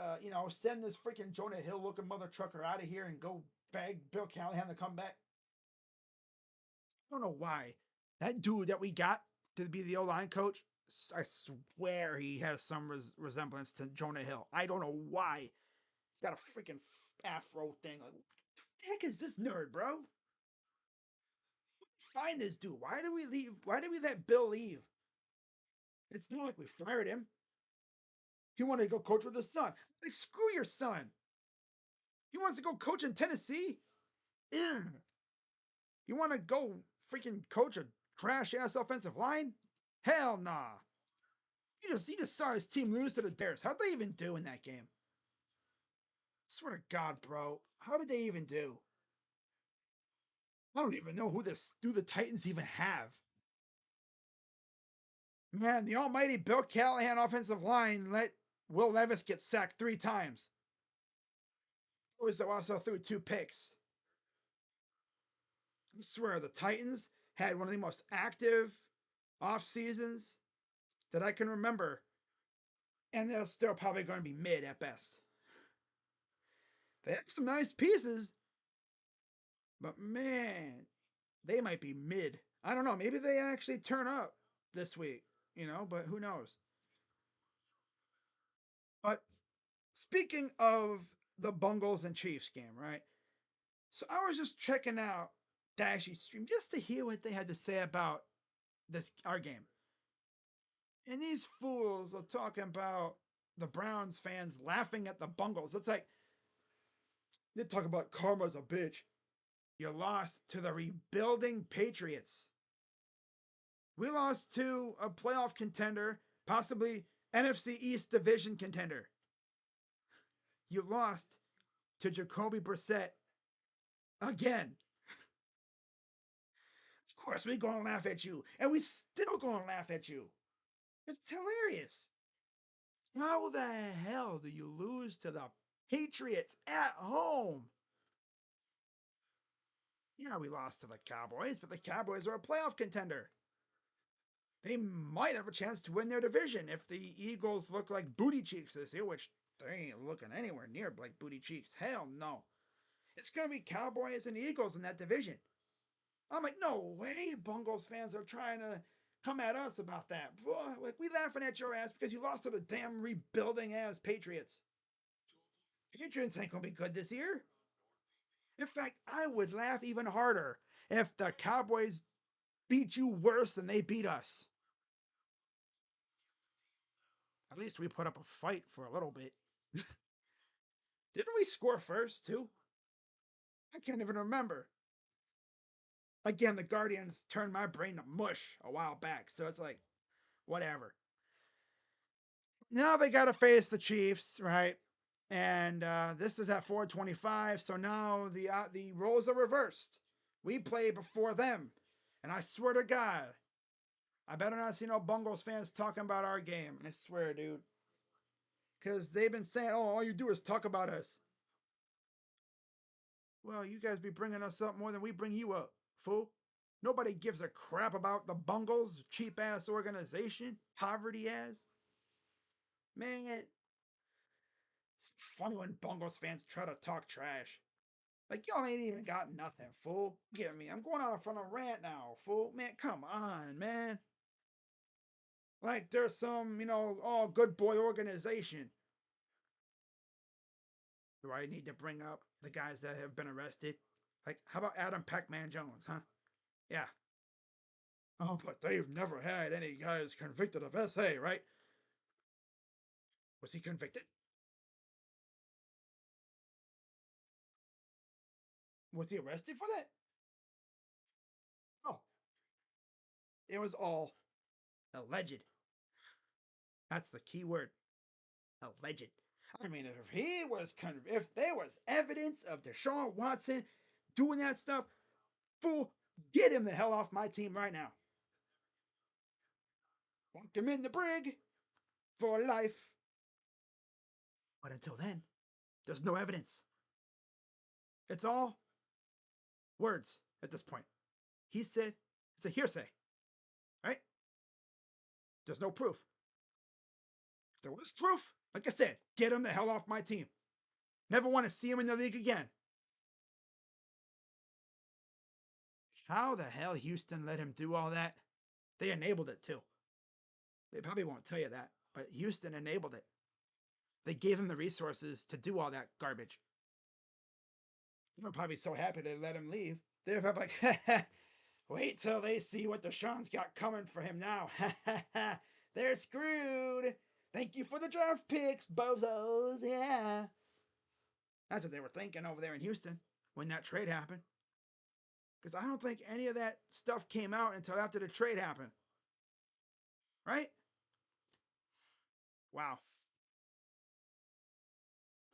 send this freaking Jonah Hill looking mother trucker out of here and go beg Bill Callahan to come back? I don't know why. That dude that we got to be the O line coach, I swear he has some resemblance to Jonah Hill. I don't know why. He's got a freaking afro thing. Like, what the heck is this nerd, bro? Find this dude. Why did we leave? Why did we let Bill leave? It's not like we fired him. He wanted to go coach with his son. Like, screw your son. He wants to go coach in Tennessee. Ugh. You want to go freaking coach a trash ass offensive line? Hell nah. You just saw his team lose to the Bears. How'd they even do in that game? Swear to God, bro. How did they even do? I don't even know who the Titans even have. Man, the almighty Bill Callahan offensive line let Will Levis get sacked 3 times. Was also threw 2 picks. I swear the Titans had one of the most active off seasons that I can remember, and they're still probably going to be mid at best. They have some nice pieces, but man, they might be mid. I don't know. Maybe they actually turn up this week, but who knows? But speaking of the Bungles and Chiefs game, right? So I was just checking out Dashy's stream just to hear what they had to say about this our game. And these fools are talking about the Browns fans laughing at the Bungles. It's like they talk about karma's a bitch. You lost to the rebuilding Patriots. We lost to a playoff contender, possibly NFC East division contender. You lost to Jacoby Brissett again. Of course, we gonna laugh at you, and we still gonna laugh at you. It's hilarious. How the hell do you lose to the Patriots at home? Yeah, we lost to the Cowboys, but the Cowboys are a playoff contender. They might have a chance to win their division if the Eagles look like booty cheeks this year, which they ain't looking anywhere near like booty cheeks. Hell no. It's going to be Cowboys and Eagles in that division. I'm like, no way, Bungles fans are trying to come at us about that. Like, we laughing at your ass because you lost to the damn rebuilding ass Patriots. Patriots ain't going to be good this year. In fact, I would laugh even harder if the Cowboys beat you worse than they beat us. At least we put up a fight for a little bit. Didn't we score first, too? I can't even remember. Again, the Guardians turned my brain to mush a while back, so it's like, whatever. Now they got to face the Chiefs, right? And this is at 4:25, so now the roles are reversed. We play before them, and I swear to God, I better not see no Bungles fans talking about our game. I swear, dude, because they've been saying, "Oh, all you do is talk about us." Well, you guys be bringing us up more than we bring you up, fool. Nobody gives a crap about the Bungles, cheap ass organization, poverty ass. Man, it's funny when Bungles fans try to talk trash. Like, y'all ain't even got nothing, fool. Get me. I'm going out in front of rant now, fool. Man, come on, man. Like, there's some, all good boy organization. Do I need to bring up the guys that have been arrested? Like, how about Adam Pac-Man Jones, huh? Yeah. Oh, but they've never had any guys convicted of SA, right? Was he convicted? Was he arrested for that? Oh, it was all alleged. That's the key word. Alleged. I mean, if there was evidence of Deshaun Watson doing that stuff, fool, get him the hell off my team right now. Lock him in the brig for life. But until then, there's no evidence. It's all words at this point. He said it's a hearsay, right? There's no proof. If there was proof, like I said, get him the hell off my team. Never want to see him in the league again. How the hell Houston let him do all that? They enabled it too. They probably won't tell you that, but Houston enabled it. They gave him the resources to do all that garbage. They were probably so happy they let him leave. They're probably like, wait till they see what Deshaun's got coming for him now. They're screwed. Thank you for the draft picks, bozos. Yeah. That's what they were thinking over there in Houston when that trade happened. Because I don't think any of that stuff came out until after the trade happened. Right? Wow.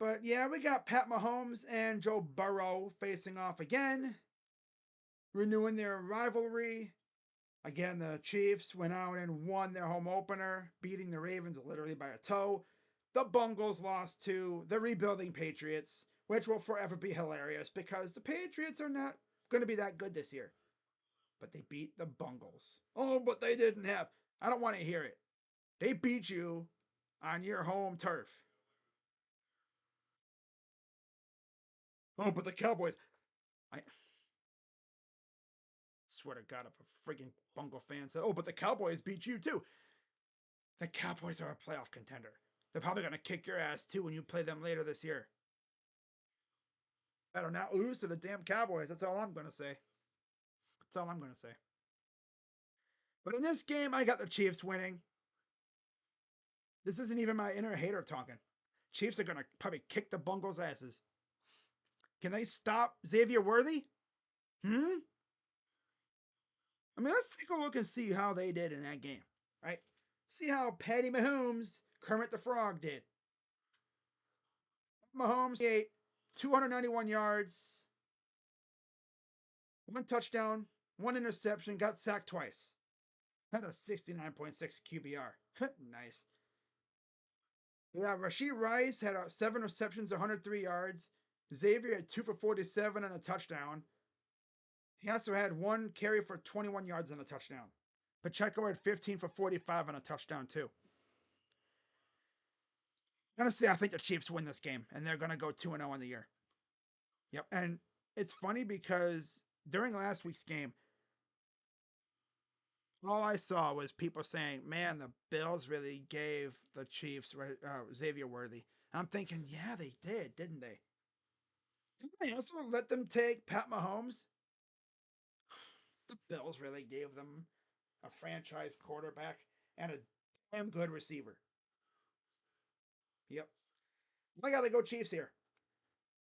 But yeah, we got Pat Mahomes and Joe Burrow facing off again, renewing their rivalry. Again, the Chiefs went out and won their home opener, beating the Ravens literally by a toe. The Bungles lost to the rebuilding Patriots, which will forever be hilarious because the Patriots are not going to be that good this year. But they beat the Bungles. Oh, but they didn't have. I don't want to hear it. They beat you on your home turf. Oh, but the Cowboys. I swear to God, if a freaking Bungle fan said, "Oh, but the Cowboys beat you too," the Cowboys are a playoff contender. They're probably going to kick your ass too when you play them later this year. Better not lose to the damn Cowboys. That's all I'm going to say. That's all I'm going to say. But in this game, I got the Chiefs winning. This isn't even my inner hater talking. Chiefs are going to probably kick the Bungles' asses. Can they stop Xavier Worthy? Hmm? I mean, let's take a look and see how they did in that game, right? See how Patty Mahomes, Kermit the Frog, did. Mahomes, 291 yards, one touchdown, one interception, got sacked twice. Had a 69.6 QBR. Nice. Yeah, Rashid Rice had 7 receptions, 103 yards. Xavier had 2 for 47 and a touchdown. He also had one carry for 21 yards and a touchdown. Pacheco had 15 for 45 and a touchdown, too. Honestly, I think the Chiefs win this game, and they're going to go 2-0 on the year. Yep. And it's funny because during last week's game, all I saw was people saying, man, the Bills really gave the Chiefs Xavier Worthy. I'm thinking, yeah, they did, didn't they? Didn't they also let them take Pat Mahomes? The Bills really gave them a franchise quarterback and a damn good receiver. Yep. I got to go Chiefs here.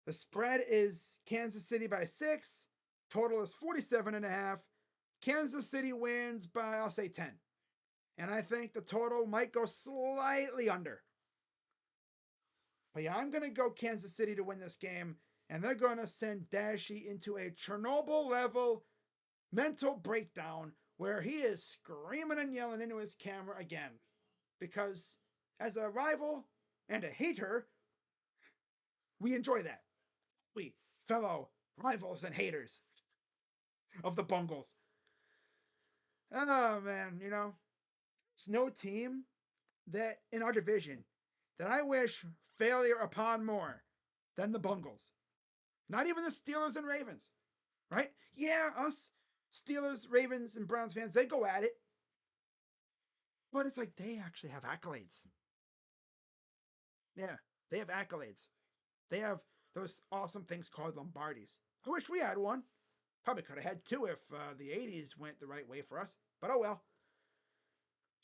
The spread is Kansas City by 6. Total is 47.5. Kansas City wins by, I'll say, 10. And I think the total might go slightly under. But yeah, I'm going to go Kansas City to win this game. And they're going to send Dashy into a Chernobyl level mental breakdown where he is screaming and yelling into his camera again. Because as a rival and a hater, we enjoy that. We, fellow rivals and haters of the Bungles. Oh, man, there's no team that in our division that I wish failure upon more than the Bungles. Not even the Steelers and Ravens, right? Yeah, us Steelers, Ravens, and Browns fans, they go at it. But it's like they actually have accolades. Yeah, they have accolades. They have those awesome things called Lombardis. I wish we had one. Probably could have had two if the 80s went the right way for us. But oh well.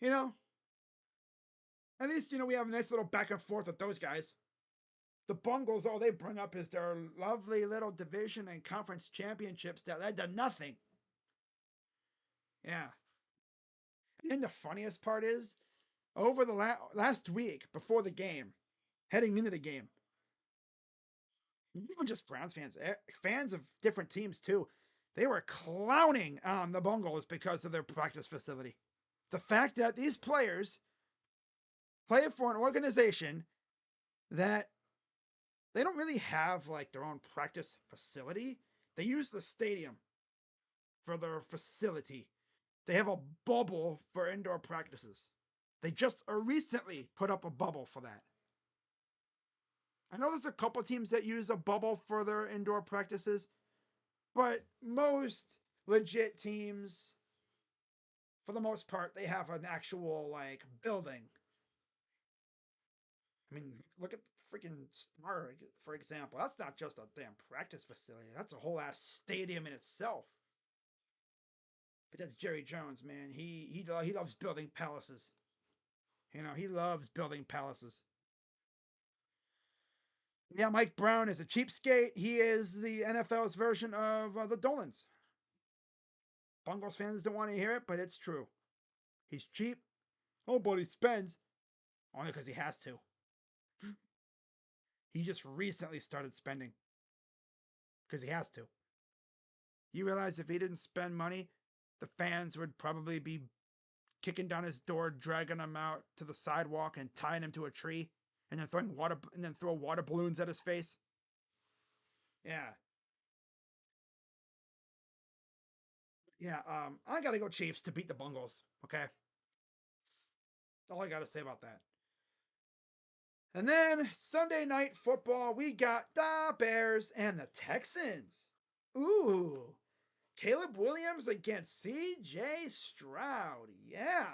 You know, at least, we have a nice little back and forth with those guys. The Bungles, all they bring up is their lovely little division and conference championships that led to nothing. Yeah. And the funniest part is, over the last week before the game, heading into the game, even just Browns fans, fans of different teams too, they were clowning on the Bungles because of their practice facility. The fact that these players play for an organization that they don't really have like their own practice facility. They use the stadium for their facility. They have a bubble for indoor practices. They just recently put up a bubble for that. I know there's a couple teams that use a bubble for their indoor practices, but most legit teams, for the most part, they have an actual like building. I mean, look at the freaking Star, for example. That's not just a damn practice facility. That's a whole ass stadium in itself. But that's Jerry Jones, man. He loves building palaces. He loves building palaces. Yeah, Mike Brown is a cheapskate. He is the NFL's version of the Dolans. Bungles fans don't want to hear it, but it's true. He's cheap. Oh, but he spends only because he has to. He just recently started spending because he has to. You realize if he didn't spend money, the fans would probably be kicking down his door, dragging him out to the sidewalk, and tying him to a tree, and then throw water balloons at his face. Yeah, yeah. I gotta go Chiefs to beat the Bungles. Okay, that's all I gotta say about that. And then Sunday night football, we got the Bears and the Texans. Ooh, Caleb Williams against C.J. Stroud. Yeah,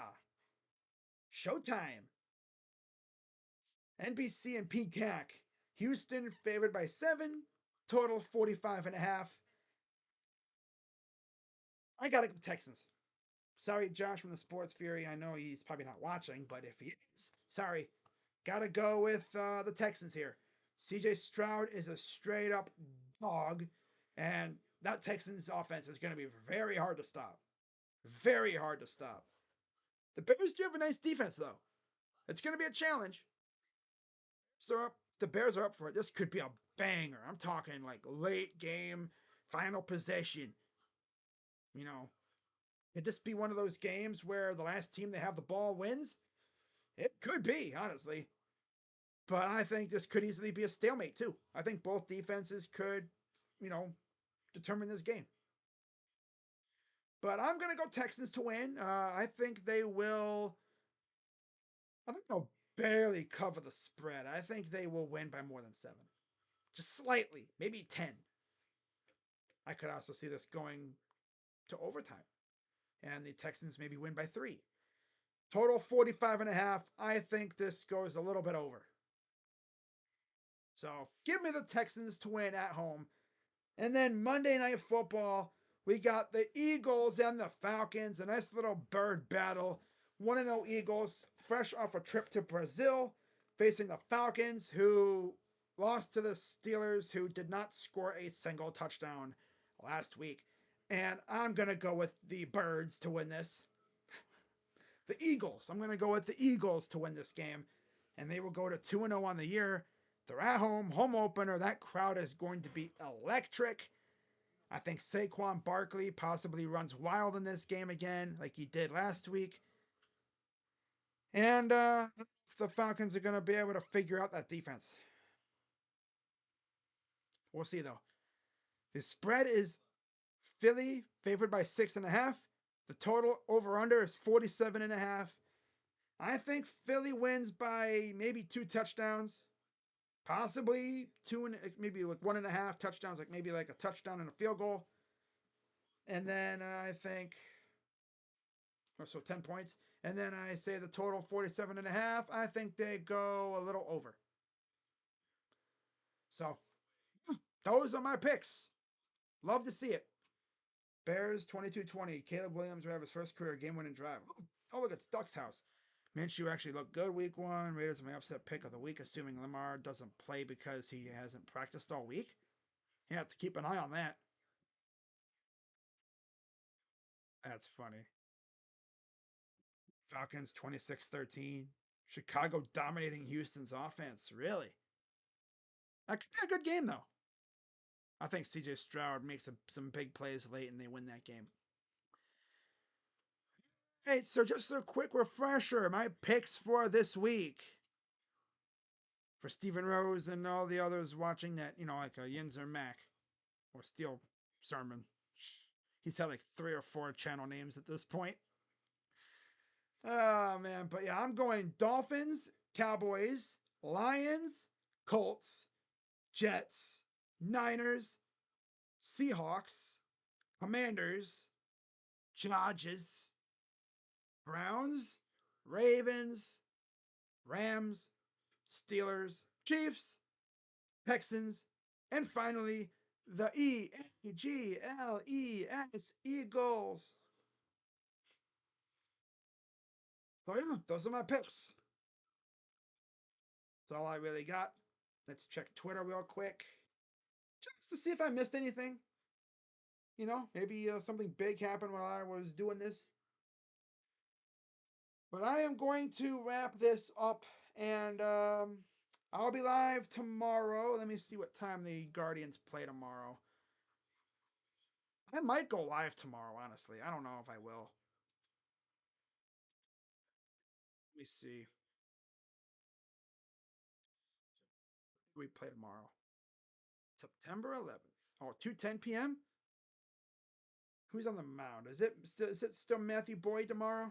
showtime. NBC and Peacock. Houston favored by 7, total 45.5. I gotta go Texans. Sorry, Josh from the Sports Fury. I know he's probably not watching, but if he is, sorry. Gotta go with the Texans here. CJ Stroud is a straight up dog, and that Texans offense is going to be very hard to stop. Very hard to stop. The Bears do have a nice defense, though. It's going to be a challenge. So the Bears are up for it. This could be a banger. I'm talking like late game, final possession. You know, could this be one of those games where the last team to have the ball wins? It could be, honestly. But I think this could easily be a stalemate, too. I think both defenses could, you know, determine this game. But I'm going to go Texans to win. I think they will. I think they'll barely cover the spread. I think they will win by more than 7. Just slightly, maybe 10. I could also see this going to overtime. And the Texans maybe win by 3. Total 45.5. I think this goes a little bit over. So give me the Texans to win at home. And then Monday Night Football, we got the Eagles and the Falcons. A nice little bird battle. 1-0 Eagles, fresh off a trip to Brazil, facing the Falcons, who lost to the Steelers, who did not score a single touchdown last week. And I'm going to go with the Birds to win this. The Eagles. I'm going to go with the Eagles to win this game. And they will go to 2-0 on the year. They're at home opener. That crowd is going to be electric. I think Saquon Barkley possibly runs wild in this game again, like he did last week. And the Falcons are going to be able to figure out that defense. We'll see, though. The spread is Philly favored by 6.5. The total over under is 47.5. I think Philly wins by maybe 2 touchdowns, possibly two and maybe like 1.5 touchdowns, like maybe like a touchdown and a field goal. And then I think, or so 10 points. And then I say the total 47.5. I think they go a little over. So those are my picks. Love to see it. Bears 22-20. Caleb Williams will have his first career game-winning drive. Oh, look, it's Duck's house. Minshew actually looked good week 1. Raiders my upset pick of the week, assuming Lamar doesn't play because he hasn't practiced all week. You have to keep an eye on that. That's funny. Falcons 26-13. Chicago dominating Houston's offense. Really? That could be a good game, though. I think CJ Stroud makes some big plays late and they win that game. Hey, so just a quick refresher my picks for this week. For Stephen Rose and all the others watching that, like a Yinzer Mac or Steel Sermon. He's had like 3 or 4 channel names at this point. Oh, man. But yeah, I'm going Dolphins, Cowboys, Lions, Colts, Jets, Niners, Seahawks, Commanders, Chargers, Browns, Ravens, Rams, Steelers, Chiefs, Texans, and finally the Eagles. Eagles. So yeah, those are my picks. That's all I really got. Let's check Twitter real quick just to see if I missed anything. Maybe something big happened while I was doing this. But I am going to wrap this up, and I'll be live tomorrow. Let me see what time the Guardians play tomorrow. I might go live tomorrow, honestly. I don't know if I will. Let me see. We play tomorrow. September 11th. Oh, 2:10 p.m.? Who's on the mound? Is it still Matthew Boyd tomorrow?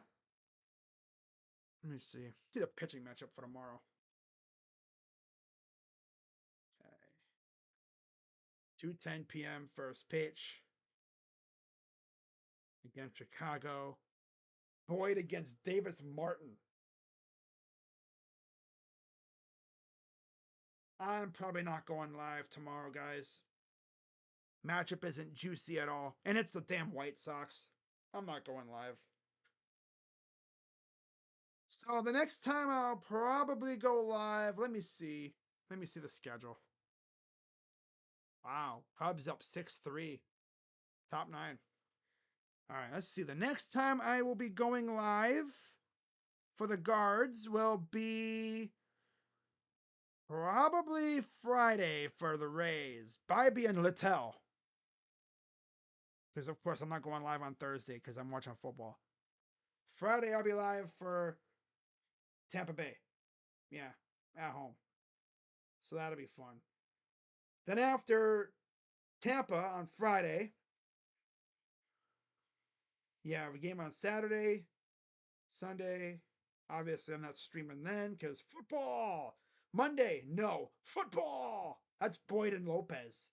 Let me see. See the pitching matchup for tomorrow. Okay. 2:10 p.m. first pitch against Chicago. Boyd against Davis Martin. I'm probably not going live tomorrow, guys. Matchup isn't juicy at all. And it's the damn White Sox. I'm not going live. So the next time I'll probably go live. Let me see. Let me see the schedule. Wow. Cubs up 6-3. Top 9. All right, let's see. The next time I will be going live for the Guards will be probably Friday for the Rays. Bybee and Littell. Because, of course, I'm not going live on Thursday because I'm watching football. Friday, I'll be live for Tampa Bay. Yeah, at home. So that'll be fun. Then after Tampa on Friday, yeah, we game on Saturday, Sunday. Obviously, I'm not streaming then because football. Monday, no, football. That's Boyd and Lopez.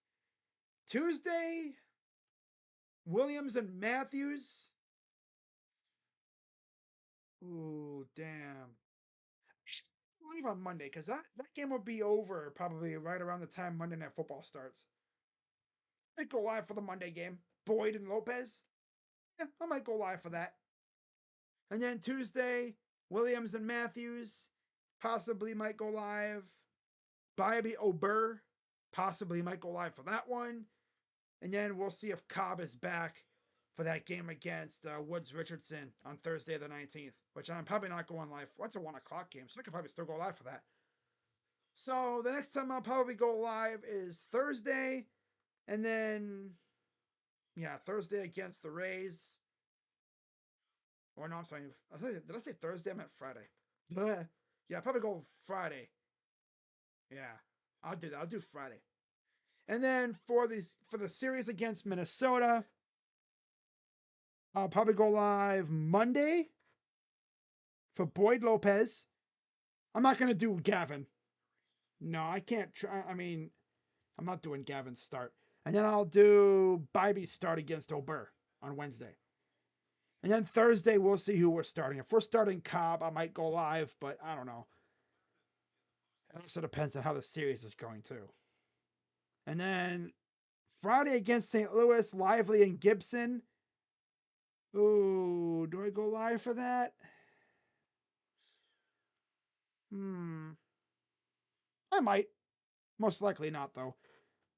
Tuesday, Williams and Matthews. Ooh, damn. Leave on Monday because that game will be over probably right around the time Monday Night Football starts. I might go live for the Monday game. Boyd and Lopez. Yeah, I might go live for that. And then Tuesday, Williams and Matthews. Possibly might go live. Bybee Ober. Possibly might go live for that one. And then we'll see if Cobb is back for that game against Woods Richardson on Thursday the 19th, which I'm probably not going live for. It's a 1 o'clock game, so I could probably still go live for that. So the next time I'll probably go live is Thursday. And then, yeah, Thursday against the Rays. Or no, I'm sorry. Did I say Thursday? I meant Friday. Yeah, probably go Friday. Yeah, I'll do that. I'll do Friday. And then for the series against Minnesota, I'll probably go live Monday for Boyd Lopez. I'm not gonna do Gavin. No, I can't try. I mean, I'm not doing Gavin's start. And then I'll do Bybee's start against Ober on Wednesday. And then Thursday, we'll see who we're starting. If we're starting Cobb, I might go live, but I don't know. It also depends on how the series is going, too. And then Friday against St. Louis, Lively and Gibson. Ooh, do I go live for that? I might. Most likely not, though.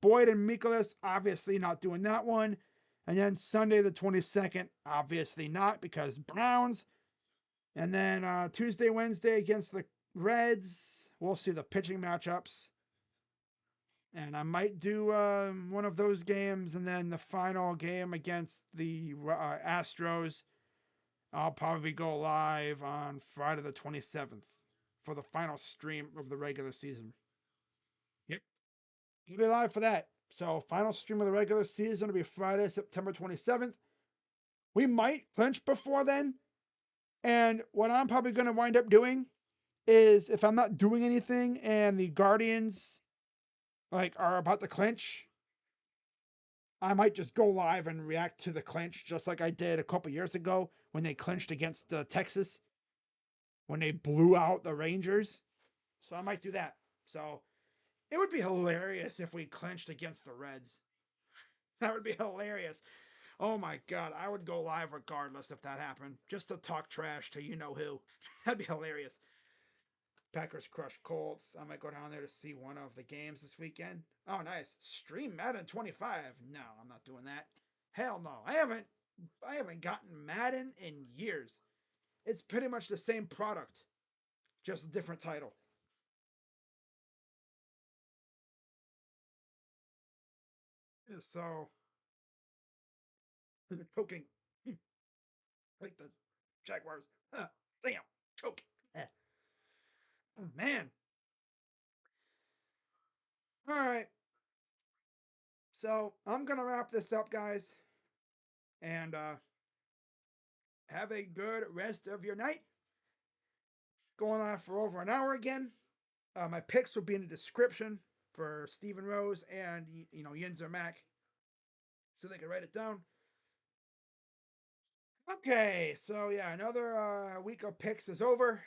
Boyd and Mikolas, obviously not doing that one. And then Sunday the 22nd, obviously not because Browns. And then Tuesday, Wednesday against the Reds. We'll see the pitching matchups. And I might do one of those games. And then the final game against the Astros, I'll probably go live on Friday the 27th for the final stream of the regular season. Yep. You'll be live for that. So, final stream of the regular season will be Friday, September 27th. We might clinch before then. And what I'm probably going to wind up doing is if I'm not doing anything and the Guardians are about to clinch, I might just go live and react to the clinch just like I did a couple years ago when they clinched against Texas, when they blew out the Rangers. So I might do that. So it would be hilarious if we clinched against the Reds. That would be hilarious. Oh my god, I would go live regardless if that happened, just to talk trash to you know who. That'd be hilarious. Packers crush Colts. I might go down there to see one of the games this weekend. Oh, nice. Stream Madden 25. No, I'm not doing that. Hell no. I haven't gotten Madden in years. It's pretty much the same product, just a different title. So, choking. Like the Jaguars. Damn, choking. Oh, man. All right. So, I'm going to wrap this up, guys. And have a good rest of your night. Going on for over an hour again. My picks will be in the description for Stephen Rose and Yinzer Mac, so they can write it down. Okay, so yeah, another week of picks is over.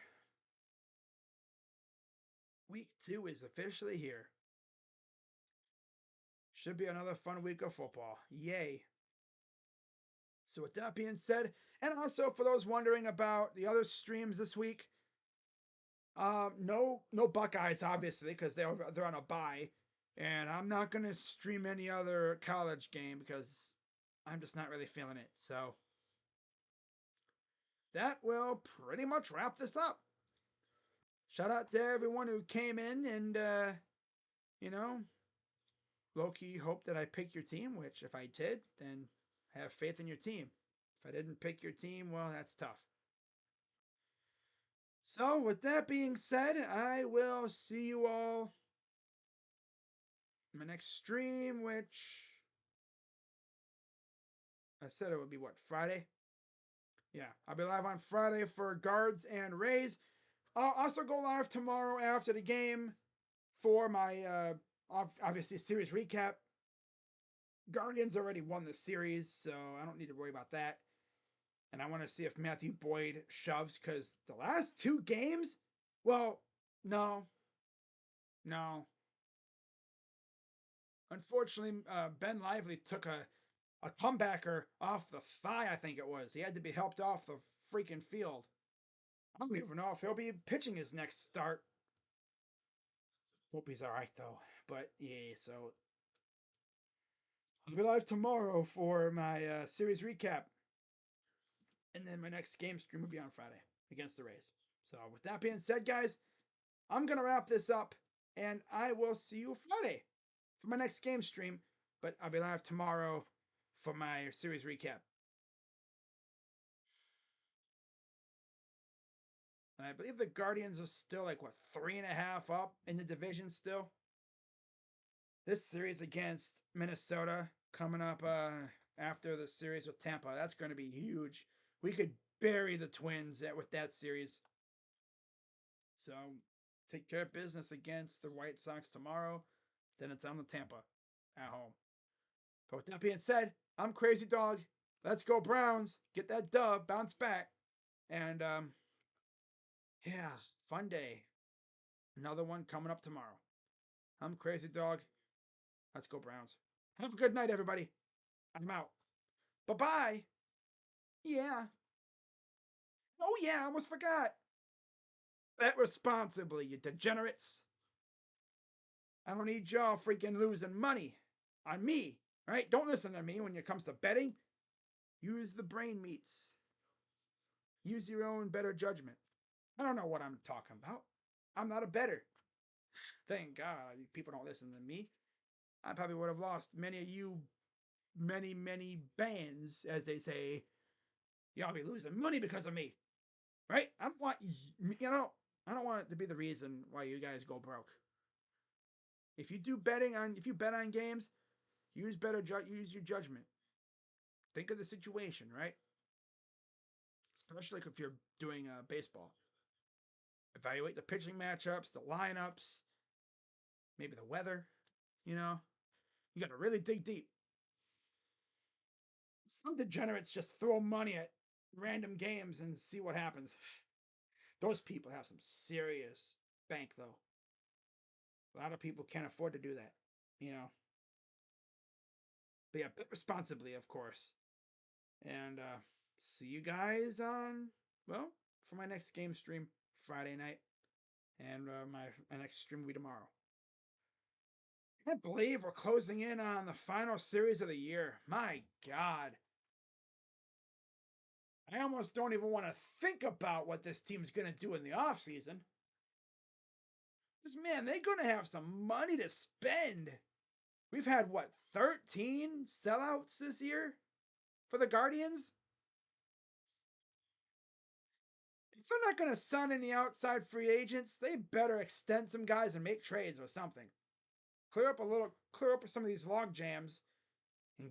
Week 2 is officially here. Should be another fun week of football. Yay! So with that being said, and also for those wondering about the other streams this week, no Buckeyes obviously because they're on a bye, and I'm not gonna stream any other college game because I'm just not really feeling it. So that will pretty much wrap this up. Shout out to everyone who came in and you know, low key hope that I pick your team. Which if I did, then have faith in your team. If I didn't pick your team, well, that's tough. So, with that being said, I will see you all in my next stream, which I said it would be what, Friday? Yeah, I'll be live on Friday for Guards and Rays. I'll also go live tomorrow after the game for my obviously series recap. Guardians already won the series, so I don't need to worry about that. And I want to see if Matthew Boyd shoves because the last 2 games, well, no, no. Unfortunately, Ben Lively took a comebacker off the thigh, I think it was. He had to be helped off the freaking field. I don't even know if he'll be pitching his next start. Hope he's all right though. But yeah, so I'll be live tomorrow for my series recap, and then my next game stream will be on Friday against the Rays. So with that being said, guys, I'm gonna wrap this up, and I will see you Friday for my next game stream. But I'll be live tomorrow for my series recap. And I believe the Guardians are still like what 3.5 up in the division still. This series against Minnesota coming up after the series with Tampa, that's going to be huge. We could bury the Twins with that series. So take care of business against the White Sox tomorrow. Then it's on the Tampa at home. But with that being said, I'm Crazy Dog. Let's go Browns. Get that dub, bounce back. And yeah, fun day. Another one coming up tomorrow. I'm Crazy Dog. Let's go Browns. Have a good night, everybody. I'm out. Bye-bye. Yeah. Oh yeah, I almost forgot. Bet responsibly, you degenerates. I don't need y'all freaking losing money on me. All right? Don't listen to me when it comes to betting. Use the brain meats. Use your own better judgment. I don't know what I'm talking about. I'm not a better. Thank God people don't listen to me. I probably would have lost many of you, many bands, as they say. Y'all be losing money because of me, right? I don't want I don't want it to be the reason why you guys go broke. If you bet on games, use your judgment. Think of the situation, right? Especially if you're doing baseball. Evaluate the pitching matchups, the lineups, maybe the weather. You know, you got to really dig deep. Some degenerates just throw money at random games and see what happens. Those people have some serious bank, though. A lot of people can't afford to do that, you know. But yeah, bet responsibly, of course. And see you guys on, well, for my next game stream Friday night. and my next stream will be tomorrow. I can't believe we're closing in on the final series of the year. My God. I almost don't even want to think about what this team's going to do in the offseason. This man, they're going to have some money to spend. We've had what, 13 sellouts this year for the Guardians? If they're not going to sign any outside free agents, they better extend some guys and make trades or something. Clear up some of these log jams and